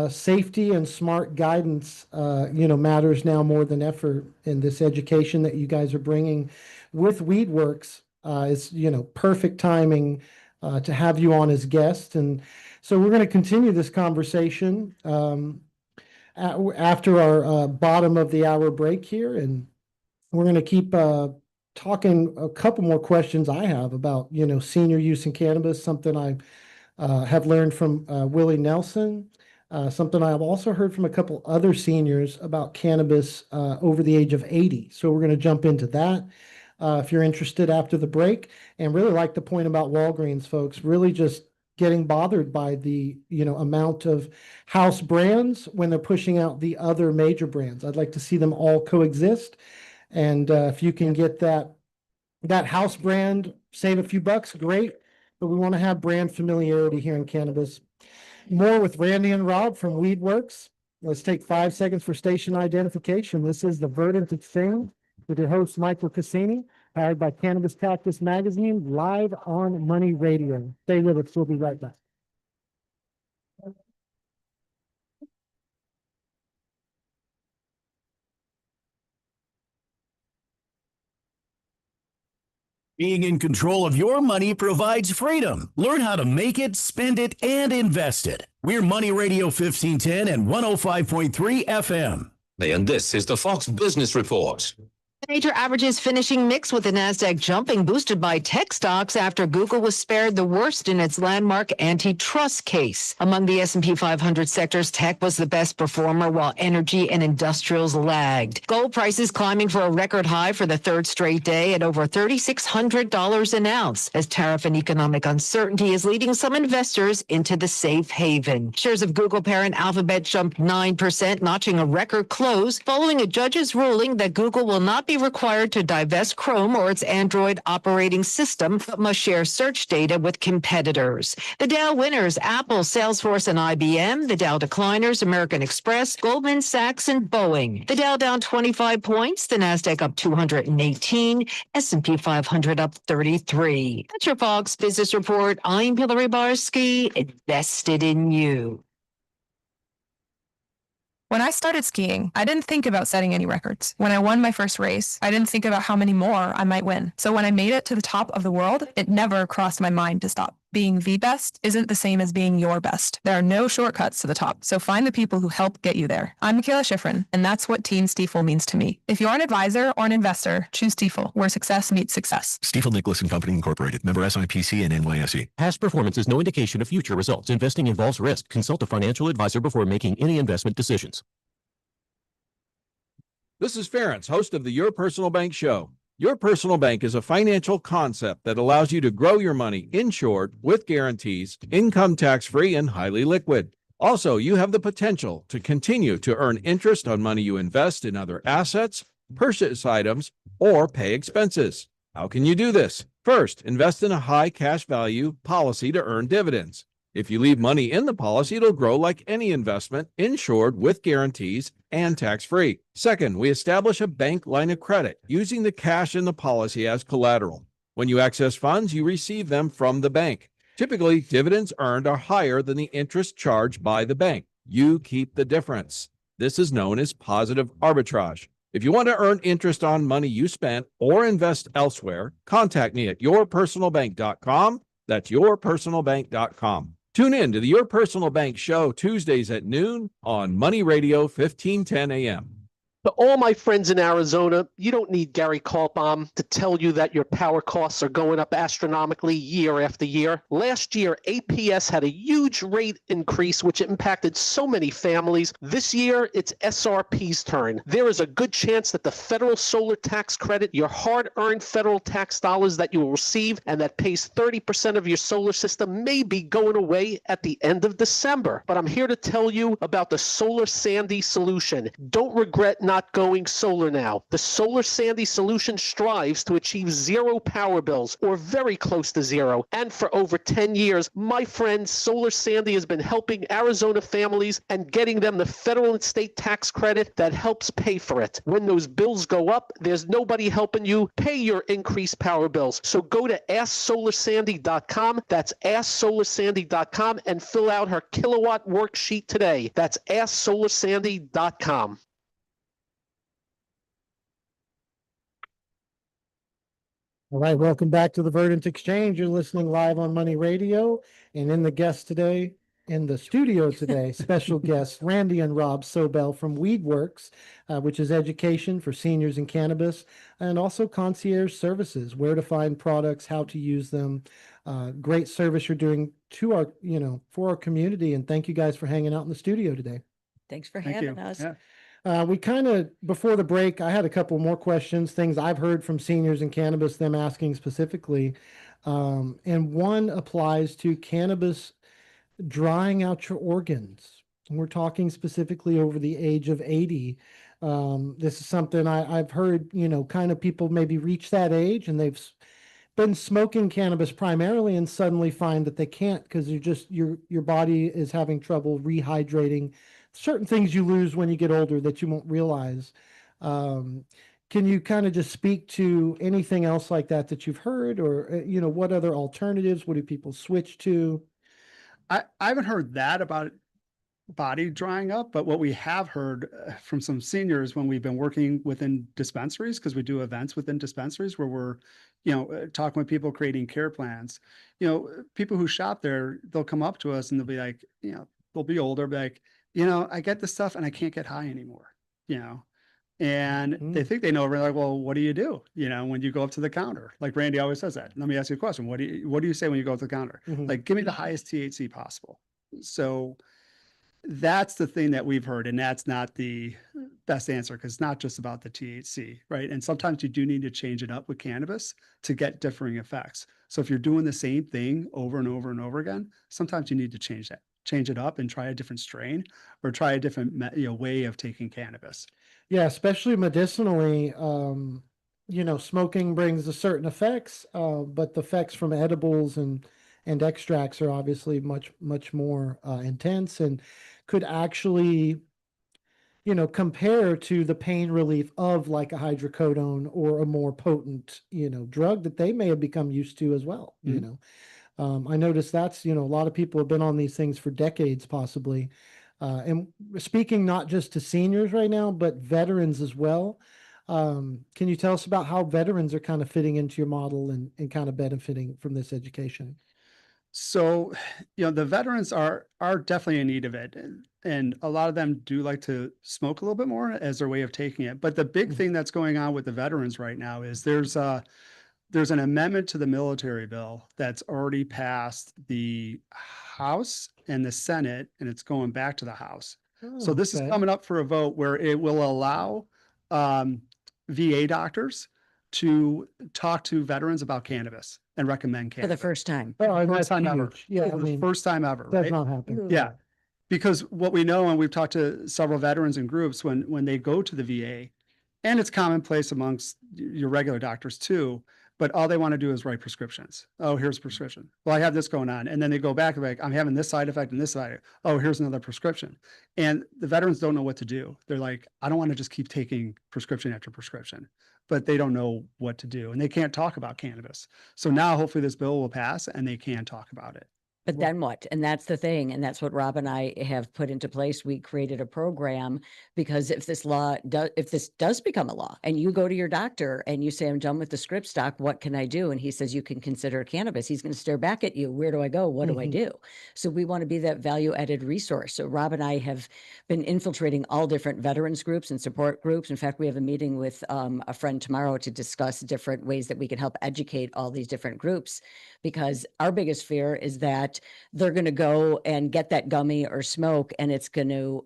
safety and smart guidance, matters now more than ever. And this education that you guys are bringing with WeedWorks is, perfect timing to have you on as guest. And so we're going to continue this conversation after our bottom of the hour break here, and we're going to keep talking a couple more questions I have about, senior use in cannabis, something I have learned from Willie Nelson. Something I've also heard from a couple other seniors about cannabis over the age of 80. So we're going to jump into that if you're interested after the break. And really like the point about Walgreens, folks. Really just getting bothered by the, amount of house brands when they're pushing out the other major brands. I'd like to see them all coexist. And if you can get that house brand, save a few bucks, great. But we want to have brand familiarity here in cannabis. More with Randy and Rob from WeedWorks. Let's take 5 seconds for station identification. This is the Verdant Exchange with your host, Michael Cassini, powered by Cannabis Cactus Magazine, live on Money Radio. Stay with us. We'll be right back. Being in control of your money provides freedom. Learn how to make it, spend it, and invest it. We're Money Radio 1510 and 105.3 FM. And this is the Fox Business Report. Major averages finishing mixed with the Nasdaq jumping, boosted by tech stocks after Google was spared the worst in its landmark antitrust case. Among the S&P 500 sectors, tech was the best performer, while energy and industrials lagged. Gold prices climbing for a record high for the third straight day at over $3,600 an ounce, as tariff and economic uncertainty is leading some investors into the safe haven. Shares of Google parent Alphabet jumped 9%, notching a record close following a judge's ruling that Google will not be required to divest Chrome or its Android operating system, but must share search data with competitors. The Dow winners, Apple, Salesforce, and IBM. The Dow decliners, American Express, Goldman Sachs, and Boeing. The Dow down 25 points, the Nasdaq up 218, S&P 500 up 33. That's your Fox Business Report. I'm Hillary Barsky, invested in you. When I started skiing, I didn't think about setting any records. When I won my first race, I didn't think about how many more I might win. So when I made it to the top of the world, it never crossed my mind to stop. Being the best isn't the same as being your best. There are no shortcuts to the top, so find the people who help get you there. I'm Michaela Schifrin, and that's what Team Stiefel means to me. If you're an advisor or an investor, choose Stiefel, where success meets success. Stiefel Nicholas and Company Incorporated, member SIPC and NYSE. Past performance is no indication of future results. Investing involves risk. Consult a financial advisor before making any investment decisions. This is Ference, host of the Your Personal Bank Show. Your Personal Bank is a financial concept that allows you to grow your money insured with guarantees, income tax-free, and highly liquid. Also, you have the potential to continue to earn interest on money you invest in other assets, purchase items, or pay expenses. How can you do this? First, invest in a high cash value policy to earn dividends. If you leave money in the policy, it'll grow like any investment, insured with guarantees and tax-free. Second, we establish a bank line of credit using the cash in the policy as collateral. When you access funds, you receive them from the bank. Typically, dividends earned are higher than the interest charged by the bank. You keep the difference. This is known as positive arbitrage. If you want to earn interest on money you spent or invest elsewhere, contact me at yourpersonalbank.com. That's yourpersonalbank.com. Tune in to the Your Personal Bank Show Tuesdays at noon on Money Radio 1510 AM. To all my friends in Arizona, you don't need Gary Kaltbaum to tell you that your power costs are going up astronomically year after year. Last year, APS had a huge rate increase, which impacted so many families. This year, it's SRP's turn. There is a good chance that the federal solar tax credit, your hard-earned federal tax dollars that you will receive and that pays 30% of your solar system, may be going away at the end of December. But I'm here to tell you about the Solar Sandy solution. Don't regret not going solar now. The Solar Sandy solution strives to achieve zero power bills, or very close to zero. And for over 10 years, my friend Solar Sandy has been helping Arizona families and getting them the federal and state tax credit that helps pay for it. When those bills go up, there's nobody helping you pay your increased power bills. So go to AskSolarSandy.com. That's AskSolarSandy.com and fill out her kilowatt worksheet today. That's AskSolarSandy.com. All right, welcome back to the Verdant Exchange. You're listening live on Money Radio, and in the studio today, special guests Randy and Rob Sobel from WeedWorks, which is education for seniors in cannabis, and also concierge services, where to find products, how to use them. Great service you're doing to our, for our community, and thank you guys for hanging out in the studio today. Thanks for having us. Yeah. We kind of, before the break, I had a couple more questions, things I've heard from seniors in cannabis, them asking specifically. And one applies to cannabis drying out your organs. We're talking specifically over the age of 80. This is something I've heard, kind of people maybe reach that age and they've been smoking cannabis primarily and suddenly find that they can't because your body is having trouble rehydrating certain things you lose when you get older that you won't realize. Can you kind of just speak to anything else like that you've heard, or what other alternatives? What do people switch to? I haven't heard that about body drying up, but what we have heard from some seniors when we've been working within dispensaries, because we do events within dispensaries where we're, talking with people creating care plans. People who shop there, they'll come up to us and they'll be like, they'll be older, be like, I get this stuff and I can't get high anymore, and they think they know. We're like, well, what do you do? When you go up to the counter, like Randy always says that. Let me ask you a question. What do you say when you go up to the counter? Like, give me the highest THC possible. So that's the thing that we've heard, and that's not the best answer because it's not just about the THC, right? And sometimes you do need to change it up with cannabis to get differing effects. So if you're doing the same thing over and over and over again, sometimes you need to change it up and try a different strain or try a different way of taking cannabis. Yeah, especially medicinally, smoking brings a certain effects, but the effects from edibles and extracts are obviously much, much more intense and could actually, compare to the pain relief of like a hydrocodone or a more potent, drug that they may have become used to as well. I noticed that's, a lot of people have been on these things for decades, possibly. And speaking not just to seniors right now, but veterans as well. Can you tell us about how veterans are kind of fitting into your model and kind of benefiting from this education? So, the veterans are definitely in need of it. And a lot of them do like to smoke a little bit more as their way of taking it. But the big thing that's going on with the veterans right now is there's an amendment to the military bill that's already passed the House and the Senate, and it's going back to the House. So this is coming up for a vote where it will allow VA doctors to talk to veterans about cannabis and recommend For cannabis. the first time. Oh, First time ever. Yeah, For the first time ever, does right? not happen. Yeah. Because what we know, and we've talked to several veterans and groups, when they go to the VA, and it's commonplace amongst your regular doctors too, but all they want to do is write prescriptions. Oh, here's a prescription. Well, I have this going on. And then they go back and like, I'm having this side effect and this side effect. Oh, here's another prescription. And the veterans don't know what to do. They're like, I don't want to just keep taking prescription after prescription, but they don't know what to do. And they can't talk about cannabis. So now hopefully this bill will pass and they can talk about it. But then what? And that's the thing. And that's what Rob and I have put into place. We created a program because if this does become a law and you go to your doctor and you say, I'm done with the script stock, what can I do? And he says, you can consider cannabis. He's going to stare back at you. Where do I go? What do I do? So we want to be that value added resource. So Rob and I have been infiltrating all different veterans groups and support groups. In fact, we have a meeting with a friend tomorrow to discuss different ways that we can help educate all these different groups, because our biggest fear is that they're going to go and get that gummy or smoke and it's going to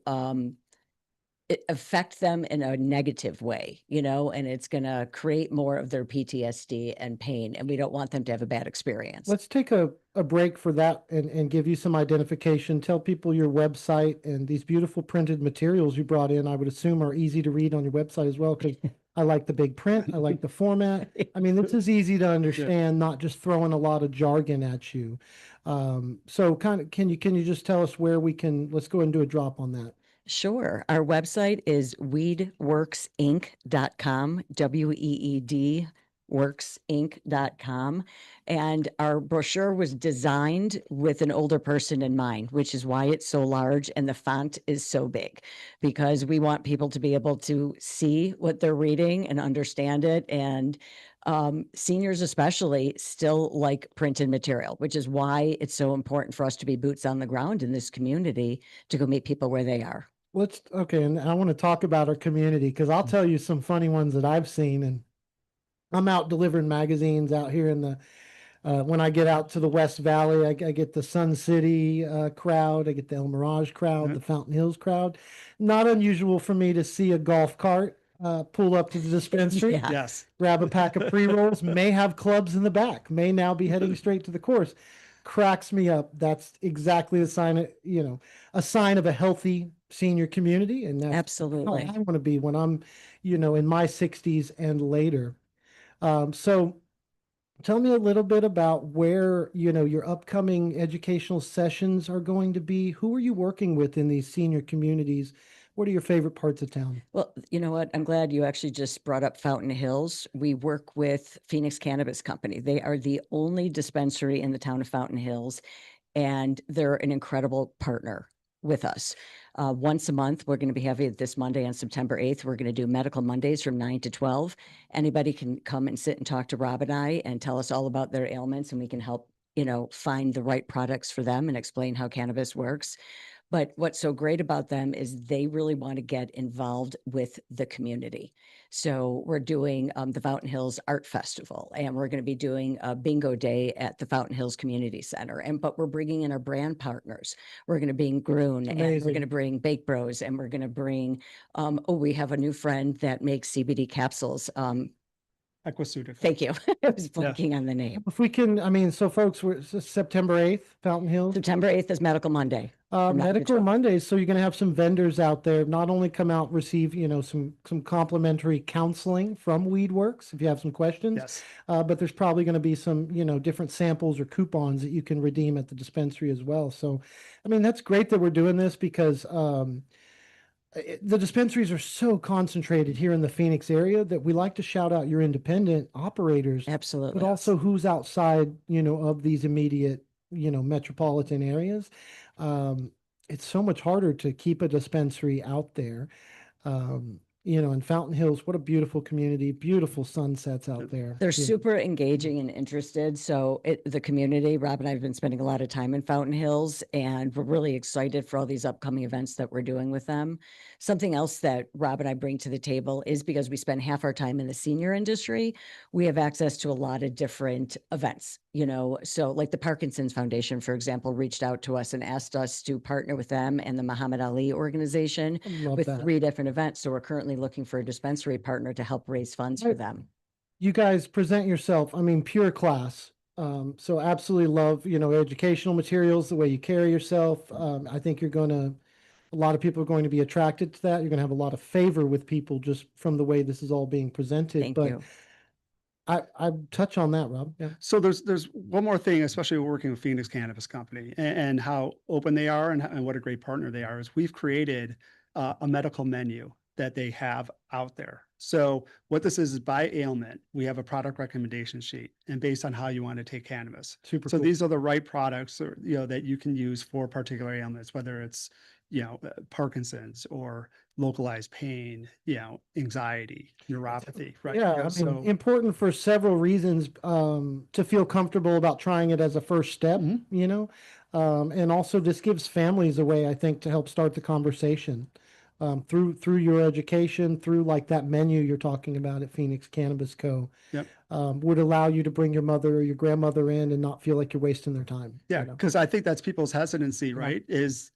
affect them in a negative way, and it's going to create more of their PTSD and pain. And we don't want them to have a bad experience. Let's take a break for that and give you some identification. Tell people your website and these beautiful printed materials you brought in, I would assume are easy to read on your website as well, because I like the big print. I like the format. I mean, this is easy to understand, not just throwing a lot of jargon at you. So can you just tell us where let's go and do a drop on that. Sure. Our website is weedworksinc.com, WEED worksinc.com. And our brochure was designed with an older person in mind, which is why it's so large and the font is so big, because we want people to be able to see what they're reading and understand it. And seniors especially still like printed material, which is why it's so important for us to be boots on the ground in this community to go meet people where they are. And I want to talk about our community, because I'll tell you some funny ones that I've seen. And I'm out delivering magazines out here in the, when I get out to the West Valley, I get the Sun City crowd, I get the El Mirage crowd, the Fountain Hills crowd. Not unusual for me to see a golf cart pull up to the dispensary, Yeah. Yes. grab a pack of pre-rolls, may have clubs in the back, may now be heading straight to the course. Cracks me up. That's exactly the sign of, a sign of a healthy senior community. And that's Absolutely. how I want to be when I'm, in my 60s and later. So tell me a little bit about where, your upcoming educational sessions are going to be. Who are you working with in these senior communities? What are your favorite parts of town? Well, you know what? I'm glad you actually just brought up Fountain Hills. We work with Phoenix Cannabis Company. They are the only dispensary in the town of Fountain Hills, and they're an incredible partner with us. Once a month, we're going to be having it this Monday on September 8th. We're going to do Medical Mondays from 9 to 12. Anybody can come and sit and talk to Rob and I and tell us all about their ailments, and we can help, find the right products for them and explain how cannabis works. But what's so great about them is they really want to get involved with the community. So we're doing the Fountain Hills Art Festival, and we're going to be doing a bingo day at the Fountain Hills Community Center. But we're bringing in our brand partners. We're going to bring Groon, and we're Amazing. going to bring Bake Bros, and we're going to bring, we have a new friend that makes CBD capsules. Equiceutic. Thank you. I was blanking on the name. If we can, so folks, it's September 8th, Fountain Hills. September 8th is Medical Monday. from 9 to Medical 12. Mondays. So you're going to have some vendors out there, not only come out, receive, some complimentary counseling from WeedWorks if you have some questions. Yes. But there's probably going to be some, different samples or coupons that you can redeem at the dispensary as well. So, that's great that we're doing this because, the dispensaries are so concentrated here in the Phoenix area that we like to shout out your independent operators. Absolutely. But also who's outside, of these immediate, metropolitan areas. It's so much harder to keep a dispensary out there. In Fountain Hills, what a beautiful community, beautiful sunsets out there. They're super engaging and interested. So the community, Rob and I have been spending a lot of time in Fountain Hills, and we're really excited for all these upcoming events that we're doing with them. Something else that Rob and I bring to the table is because we spend half our time in the senior industry, we have access to a lot of different events, so like the Parkinson's Foundation, for example, reached out to us and asked us to partner with them and the Muhammad Ali organization Love with that. 3 different events. So we're currently looking for a dispensary partner to help raise funds for them. You guys present yourself, pure class. So absolutely love, educational materials, the way you carry yourself. I think a lot of people are going to be attracted to that. You're going to have a lot of favor with people just from the way this is all being presented. Thank But you. I touch on that, Rob. Yeah. So there's one more thing, especially working with Phoenix Cannabis Company and how open they are and what a great partner they are, is we've created a medical menu that they have out there. So what this is by ailment, we have a product recommendation sheet, and based on how you want to take cannabis. Super So cool. these are the right products, or, that you can use for particular ailments, whether it's, Parkinson's or localized pain, anxiety, neuropathy, right? Yeah, So important for several reasons, to feel comfortable about trying it as a first step, and also this gives families a way, I think, to help start the conversation, through your education, through like that menu you're talking about at Phoenix Cannabis Co. Yep. Would allow you to bring your mother or your grandmother in and not feel like you're wasting their time. yeah, because I think that's people's hesitancy, right? Is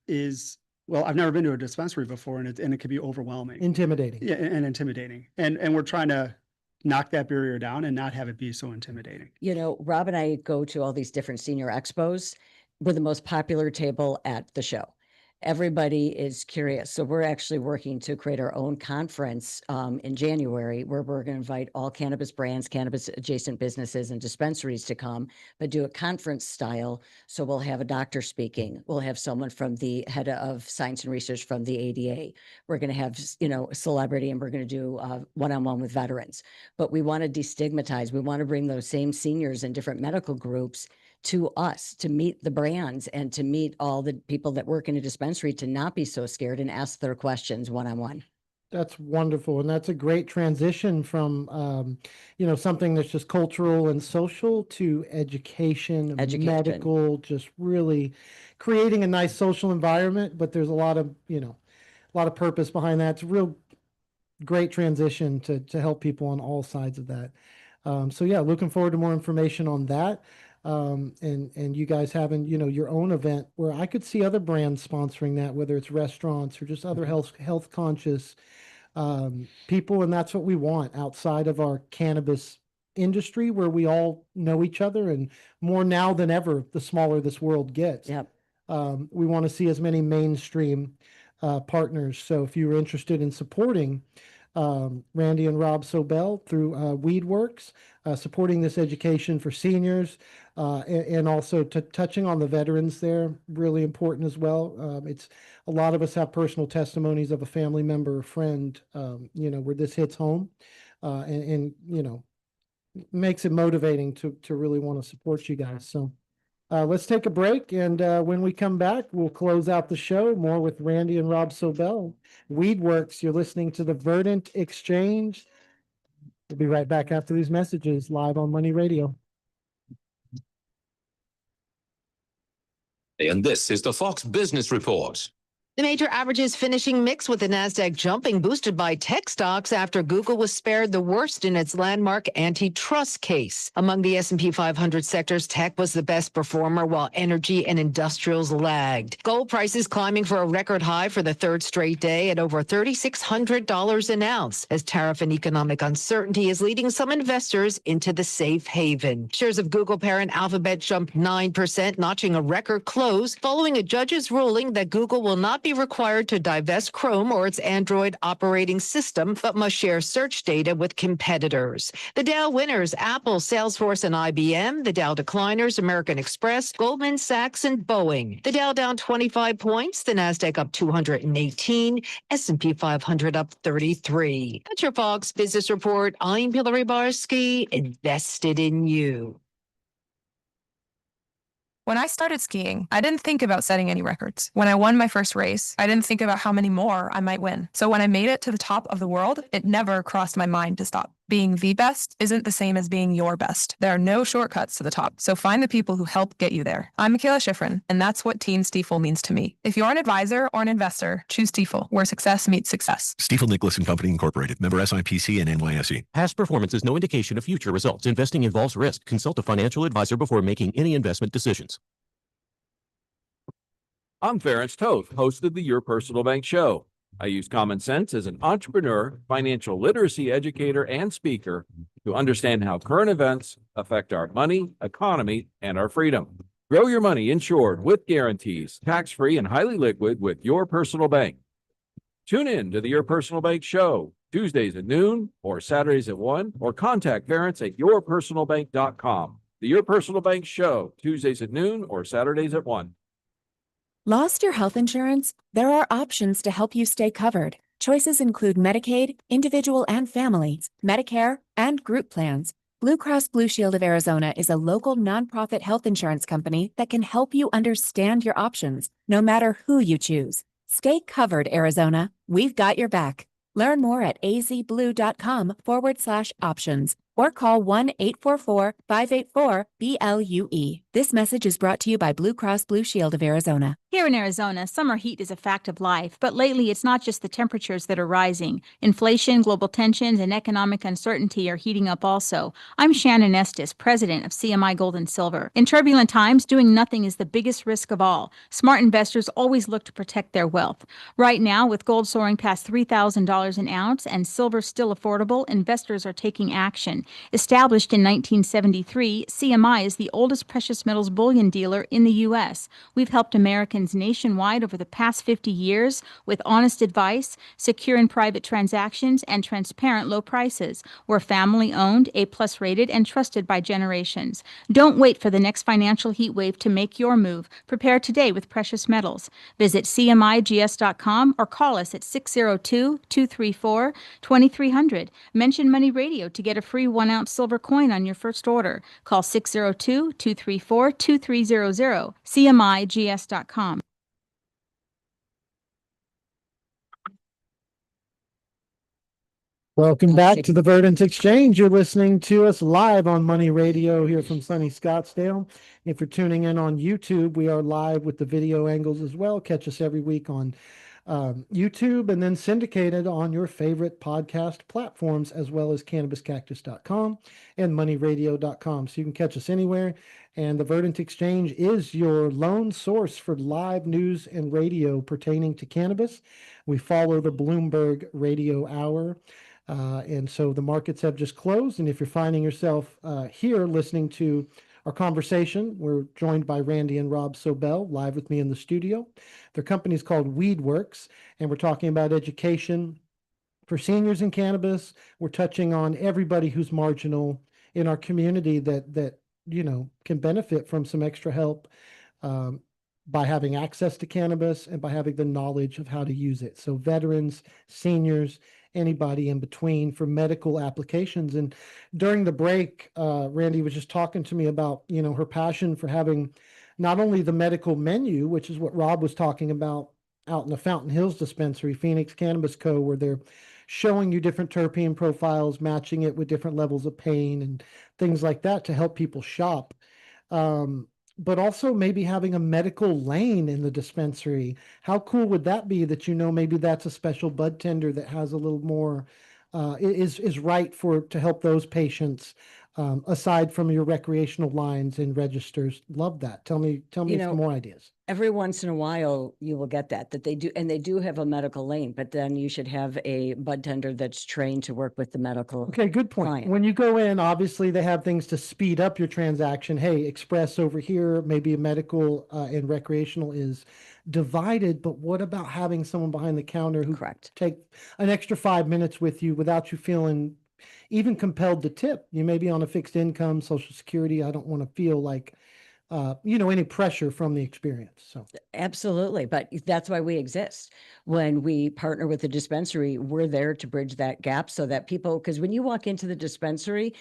well, I've never been to a dispensary before, and it can be overwhelming. Intimidating. Yeah, and intimidating. And we're trying to knock that barrier down and not have it be so intimidating. Rob and I go to all these different senior expos. We're the most popular table at the show. Everybody is curious. So we're actually working to create our own conference in January, where we're going to invite all cannabis brands, cannabis adjacent businesses and dispensaries to come, but do a conference style. So we'll have a doctor speaking. We'll have someone from the head of science and research from the ADA. We're going to have, a celebrity, and we're going to do one-on-one with veterans. But we want to destigmatize. We want to bring those same seniors and different medical groups to us, to meet the brands and to meet all the people that work in a dispensary, to not be so scared and ask their questions one-on-one. That's wonderful. And that's a great transition from, something that's just cultural and social to education, medical, just really creating a nice social environment. But there's a lot of purpose behind that. It's a real great transition to help people on all sides of that. So yeah, looking forward to more information on that. And you guys having, your own event where I could see other brands sponsoring that, whether it's restaurants or just other health conscious people, and that's what we want outside of our cannabis industry, where we all know each other, and more now than ever, the smaller this world gets. Yep. We want to see as many mainstream partners. So if you're interested in supporting Randy and Rob Sobel through WeedWorks, supporting this education for seniors, and also touching on the veterans there, really important as well. It's a lot of us have personal testimonies of a family member or friend, where this hits home, and makes it motivating to really want to support you guys. So let's take a break, and when we come back, we'll close out the show more with Randy and Rob Sobel. WeedWorks, you're listening to the Verdant Exchange. We'll be right back after these messages, live on Money Radio. And this is the Fox Business Report. The major averages finishing mix with the Nasdaq jumping, boosted by tech stocks after Google was spared the worst in its landmark antitrust case. Among the S&P 500 sectors, tech was the best performer, while energy and industrials lagged. Gold prices climbing for a record high for the third straight day at over $3,600 an ounce, as tariff and economic uncertainty is leading some investors into the safe haven. Shares of Google parent Alphabet jumped 9%, notching a record close following a judge's ruling that Google will not be required to divest Chrome or its Android operating system, but must share search data with competitors. The Dow winners, Apple, Salesforce, and IBM. The Dow decliners, American Express, Goldman Sachs, and Boeing. The Dow down 25 points, the Nasdaq up 218, S&P 500 up 33. That's your Fox Business Report. I'm Hillary Barsky, invested in you. When I started skiing, I didn't think about setting any records. When I won my first race, I didn't think about how many more I might win. So when I made it to the top of the world, it never crossed my mind to stop. Being the best isn't the same as being your best. There are no shortcuts to the top, so find the people who help get you there. I'm Michaela Schifrin, and that's what Team Stiefel means to me. If you're an advisor or an investor, choose Stiefel, where success meets success. Stiefel Nicholas and Company Incorporated, member SIPC and NYSE. Past performance is no indication of future results. Investing involves risk. Consult a financial advisor before making any investment decisions. I'm Ference Toth, host of the Your Personal Bank Show. I use common sense as an entrepreneur, financial literacy educator, and speaker to understand how current events affect our money, economy, and our freedom. Grow your money insured with guarantees, tax-free and highly liquid with Your Personal Bank. Tune in to the Your Personal Bank Show, Tuesdays at noon or Saturdays at 1, or contact Ference at yourpersonalbank.com. The Your Personal Bank Show, Tuesdays at noon or Saturdays at 1. Lost your health insurance? There are options to help you stay covered. Choices include Medicaid, individual and family, Medicare, and group plans. Blue Cross Blue Shield of Arizona is a local nonprofit health insurance company that can help you understand your options, no matter who you choose. Stay covered, Arizona. We've got your back. Learn more at azblue.com/options or call 1-844-584-BLUE. This message is brought to you by Blue Cross Blue Shield of Arizona. Here in Arizona, summer heat is a fact of life, but lately it's not just the temperatures that are rising. Inflation, global tensions, and economic uncertainty are heating up also. I'm Shannon Estes, president of CMI Gold and Silver. In turbulent times, doing nothing is the biggest risk of all. Smart investors always look to protect their wealth. Right now, with gold soaring past $3,000 an ounce and silver still affordable, investors are taking action. Established in 1973, CMI is the oldest precious metals bullion dealer in the U.S. We've helped Americans nationwide over the past 50 years with honest advice, secure and private transactions, and transparent low prices. We're family-owned, A-plus rated, and trusted by generations. Don't wait for the next financial heat wave to make your move. Prepare today with precious metals. Visit CMIGS.com or call us at 602-234-2300. Mention Money Radio to get a free 1-ounce silver coin on your first order. Call 602-234-2300. CMIGS.com. Welcome back to the Verdant Exchange. You're listening to us live on Money Radio here from sunny Scottsdale. If you're tuning in on YouTube, we are live with the video angles as well. Catch us every week on YouTube, and then syndicated on your favorite podcast platforms, as well as cannabiscactus.com and moneyradio.com. So you can catch us anywhere. And the Verdant Exchange is your lone source for live news and radio pertaining to cannabis. We follow the Bloomberg Radio Hour. And so the markets have just closed. And if you're finding yourself here listening to our conversation, we're joined by Randy and Rob Sobel live with me in the studio. Their company is called Weedworks, and we're talking about education for seniors in cannabis. We're touching on everybody who's marginal in our community that can benefit from some extra help by having access to cannabis and by having the knowledge of how to use it. So veterans, seniors, anybody in between for medical applications. And during the break, Randy was just talking to me about, her passion for having not only the medical menu, which is what Rob was talking about out in the Fountain Hills dispensary, Phoenix Cannabis Co., where they're showing you different terpene profiles, matching it with different levels of pain and things like that to help people shop. But also maybe having a medical lane in the dispensary. How cool would that be that, maybe that's a special bud tender that has a little more, is right to help those patients, aside from your recreational lines and registers. Love that. Tell me some more ideas. Every once in a while, you will get that they do, and they do have a medical lane, but then you should have a bud tender that's trained to work with the medical. Okay, good point. client. When you go in, obviously they have things to speed up your transaction. Hey, express over here, maybe a medical and recreational is divided, but what about having someone behind the counter who take an extra 5 minutes with you without you feeling even compelled to tip? You may be on a fixed income, Social Security. I don't want to feel like any pressure from the experience. So Absolutely. But that's why we exist. When we partner with the dispensary, we're there to bridge that gap so that people, because when you walk into the dispensary,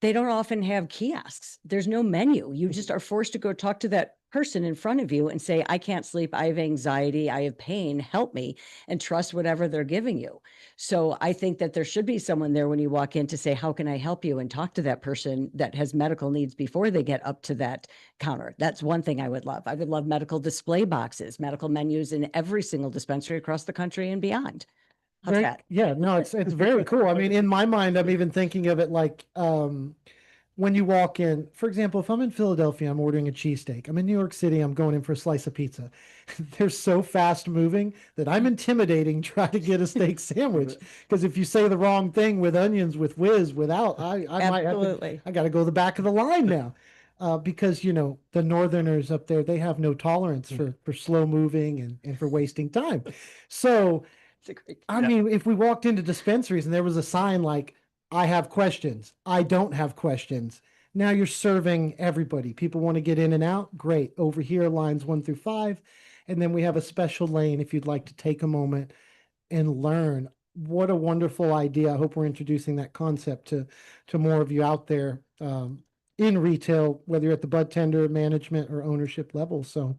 they don't often have kiosks. There's no menu. You just are forced to go talk to that person in front of you and say, I can't sleep, I have anxiety, I have pain, help me, and trust whatever they're giving you. So I think that there should be someone there when you walk in to say, how can I help you? And talk to that person that has medical needs before they get up to that counter. That's one thing I would love. I would love medical display boxes, medical menus in every single dispensary across the country and beyond. How's Very- that? Yeah, no, it's very cool. I mean, in my mind, I'm even thinking of it like when you walk in, for example, if I'm in Philadelphia, I'm ordering a cheesesteak. I'm in New York City, I'm going in for a slice of pizza. They're so fast moving that I'm intimidating trying to get a steak sandwich. Because if you say the wrong thing with onions, with whiz, without, I might have to, I got to go to the back of the line now. Because, the Northerners up there, they have no tolerance for slow moving and for wasting time. So, I mean, if we walked into dispensaries and there was a sign like, I have questions, I don't have questions. Now you're serving everybody. People want to get in and out. Great. Over here, lines 1 through 5. And then we have a special lane if you'd like to take a moment and learn. What a wonderful idea. I hope we're introducing that concept to more of you out there in retail, whether you're at the bud tender, management, or ownership level. So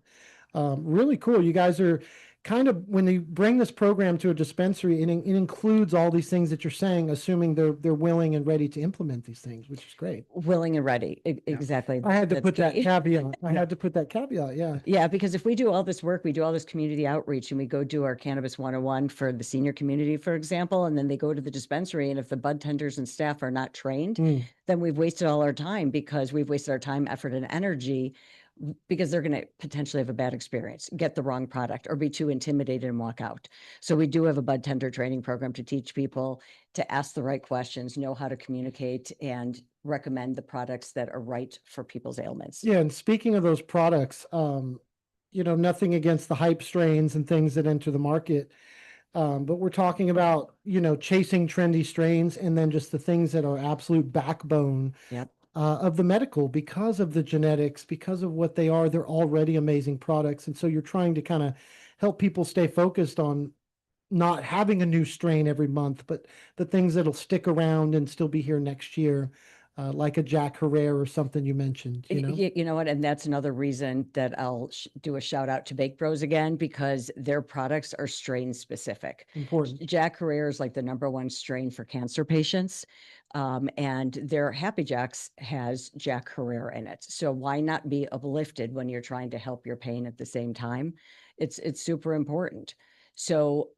really cool. You guys are kind of, when you bring this program to a dispensary, it includes all these things that you're saying, assuming they're willing and ready to implement these things, which is great. Willing and ready. Exactly. I had to That's put that key. caveat. I had to put that caveat. Yeah. Yeah, because if we do all this work, we do all this community outreach and we go do our Cannabis 101 for the senior community, for example, and then they go to the dispensary. And if the bud tenders and staff are not trained, then we've wasted all our time because we've wasted our time, effort, and energy because they're going to potentially have a bad experience, get the wrong product, or be too intimidated and walk out. So we do have a bud tender training program to teach people to ask the right questions, know how to communicate, and recommend the products that are right for people's ailments. Yeah. And speaking of those products, nothing against the hype strains and things that enter the market. But we're talking about, chasing trendy strains and then just the things that are absolute backbone of the medical because of the genetics, because of what they are. They're already amazing products. And so you're trying to kind of help people stay focused on not having a new strain every month, but the things that'll stick around and still be here next year. Like a Jack Herrera or something you mentioned, You know what? And that's another reason that I'll do a shout out to Bake Bros again, because their products are strain specific. Important. Jack Herrera is like the #1 strain for cancer patients. And their Happy Jacks has Jack Herrera in it. So why not be uplifted when you're trying to help your pain at the same time? It's super important. So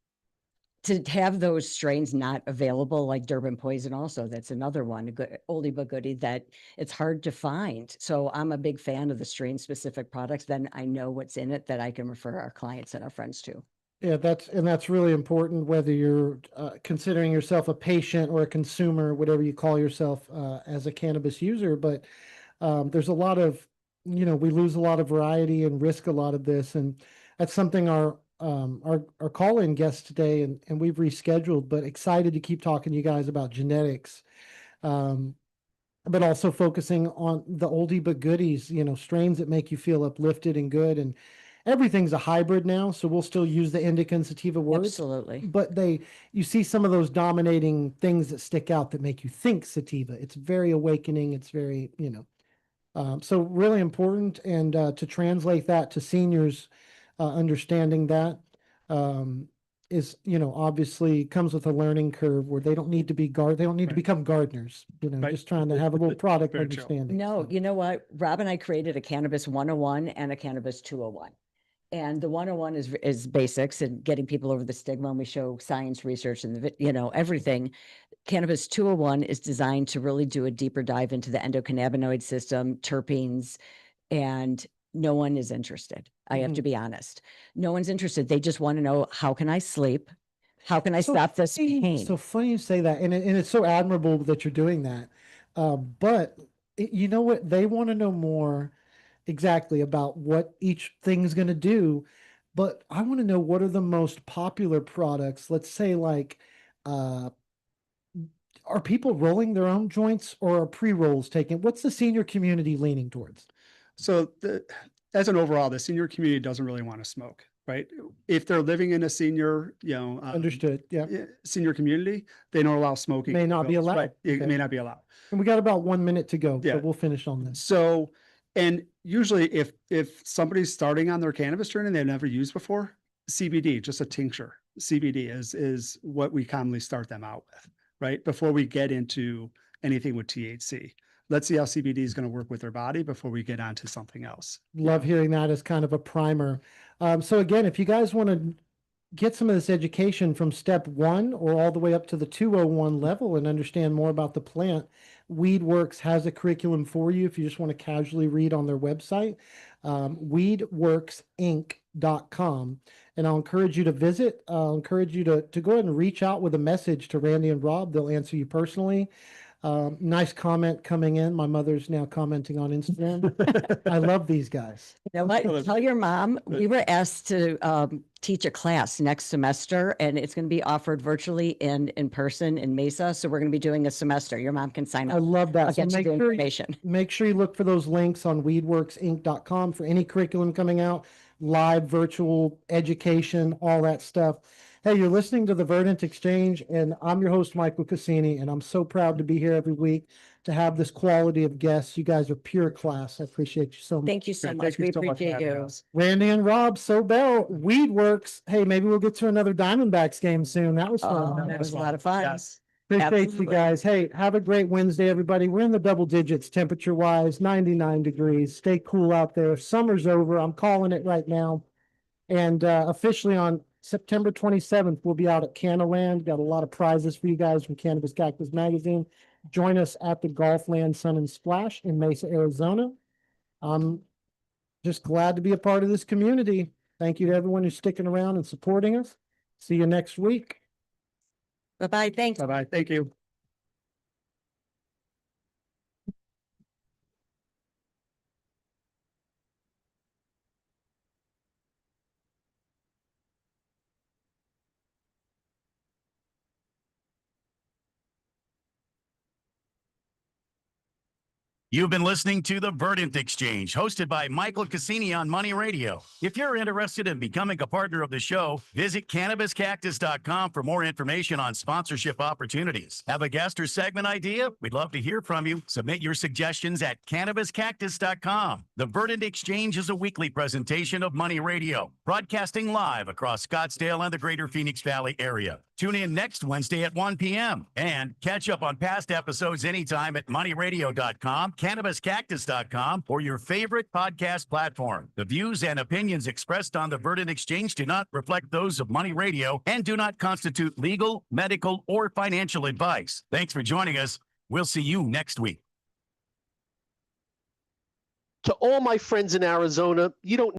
to have those strains not available, like Durban Poison also, that's another one, a good oldie but goodie that it's hard to find. So I'm a big fan of the strain specific products. Then I know what's in it that I can refer our clients and our friends to. Yeah, that's really important, whether you're considering yourself a patient or a consumer, whatever you call yourself as a cannabis user. But there's a lot of, we lose a lot of variety and risk a lot of this. And that's something our call-in guest today, and we've rescheduled, but excited to keep talking to you guys about genetics, but also focusing on the oldie but goodies, strains that make you feel uplifted and good. And everything's a hybrid now, so we'll still use the indica and sativa words. Absolutely. But you see some of those dominating things that stick out that make you think sativa. It's very awakening. It's very, so really important. And to translate that to seniors, understanding that is, obviously comes with a learning curve where they don't need to be they don't need to become gardeners, just trying to have a little product understanding. No, you know what? Rob and I created a Cannabis 101 and a Cannabis 201. And the 101 is basics and getting people over the stigma. And we show science research and, everything. Cannabis 201 is designed to really do a deeper dive into the endocannabinoid system, terpenes, and no one is interested. I have to be honest. No one's interested. They just want to know, how can I sleep? How can I stop this pain? So funny you say that. And it's so admirable that you're doing that. But you know what? They want to know more exactly about what each thing's going to do. But I want to know, what are the most popular products? Let's say are people rolling their own joints, or are pre-rolls taken? What's the senior community leaning towards? So as an overall, the senior community doesn't really want to smoke, right? If they're living in a senior, Understood. Yeah. senior community, they don't allow smoking. May not be allowed. Right. It Okay. may not be allowed. And we got about 1 minute to go, Yeah. but we'll finish on this. So, and usually if somebody's starting on their cannabis strain and they've never used before, CBD, just a tincture, CBD is what we commonly start them out with, right? Before we get into anything with THC. Let's see how CBD is going to work with their body before we get on to something else. Love hearing that as kind of a primer. So again, if you guys want to get some of this education from step 1 or all the way up to the 201 level and understand more about the plant, WeedWorks has a curriculum for you if you just want to casually read on their website, weedworksinc.com. And I'll encourage you to visit. I'll encourage you to go ahead and reach out with a message to Randy and Rob. They'll answer you personally. Nice comment coming in. My mother's now commenting on Instagram. I love these guys. You know what? Tell your mom we were asked to teach a class next semester, and it's going to be offered virtually and in person in Mesa. So we're going to be doing a semester. Your mom can sign up. I love that. I'll get you the information. Make sure you look for those links on weedworksinc.com for any curriculum coming out, live, virtual education, all that stuff. Hey, you're listening to the Verdant Exchange, and I'm your host, Michael Cassini, and I'm so proud to be here every week to have this quality of guests. You guys are pure class. I appreciate you so much. Thank you so much. We appreciate you. Randy and Rob Sobel, WeedWorks. Hey, maybe we'll get to another Diamondbacks game soon. That was fun. That was a lot of fun. Yes. Appreciate you Absolutely. guys. Hey, have a great Wednesday, everybody. We're in the double digits temperature wise, 99 degrees. Stay cool out there. Summer's over. I'm calling it right now. And officially on September 27th, we'll be out at Canaland. Got a lot of prizes for you guys from Cannabis Cactus Magazine. Join us at the Golfland Sun and Splash in Mesa, Arizona. I'm just glad to be a part of this community. Thank you to everyone who's sticking around and supporting us. See you next week. Bye-bye. Thanks. Bye-bye. Thank you. You've been listening to the Verdant Exchange, hosted by Michael Cassini on Money Radio. If you're interested in becoming a partner of the show, visit CannabisCactus.com for more information on sponsorship opportunities. Have a guest or segment idea? We'd love to hear from you. Submit your suggestions at CannabisCactus.com. The Verdant Exchange is a weekly presentation of Money Radio, broadcasting live across Scottsdale and the greater Phoenix Valley area. Tune in next Wednesday at 1 p.m. and catch up on past episodes anytime at moneyradio.com, CannabisCactus.com or your favorite podcast platform. The views and opinions expressed on the Verdant Exchange do not reflect those of Money Radio and do not constitute legal, medical, or financial advice. Thanks for joining us. We'll see you next week. To all my friends in Arizona, you don't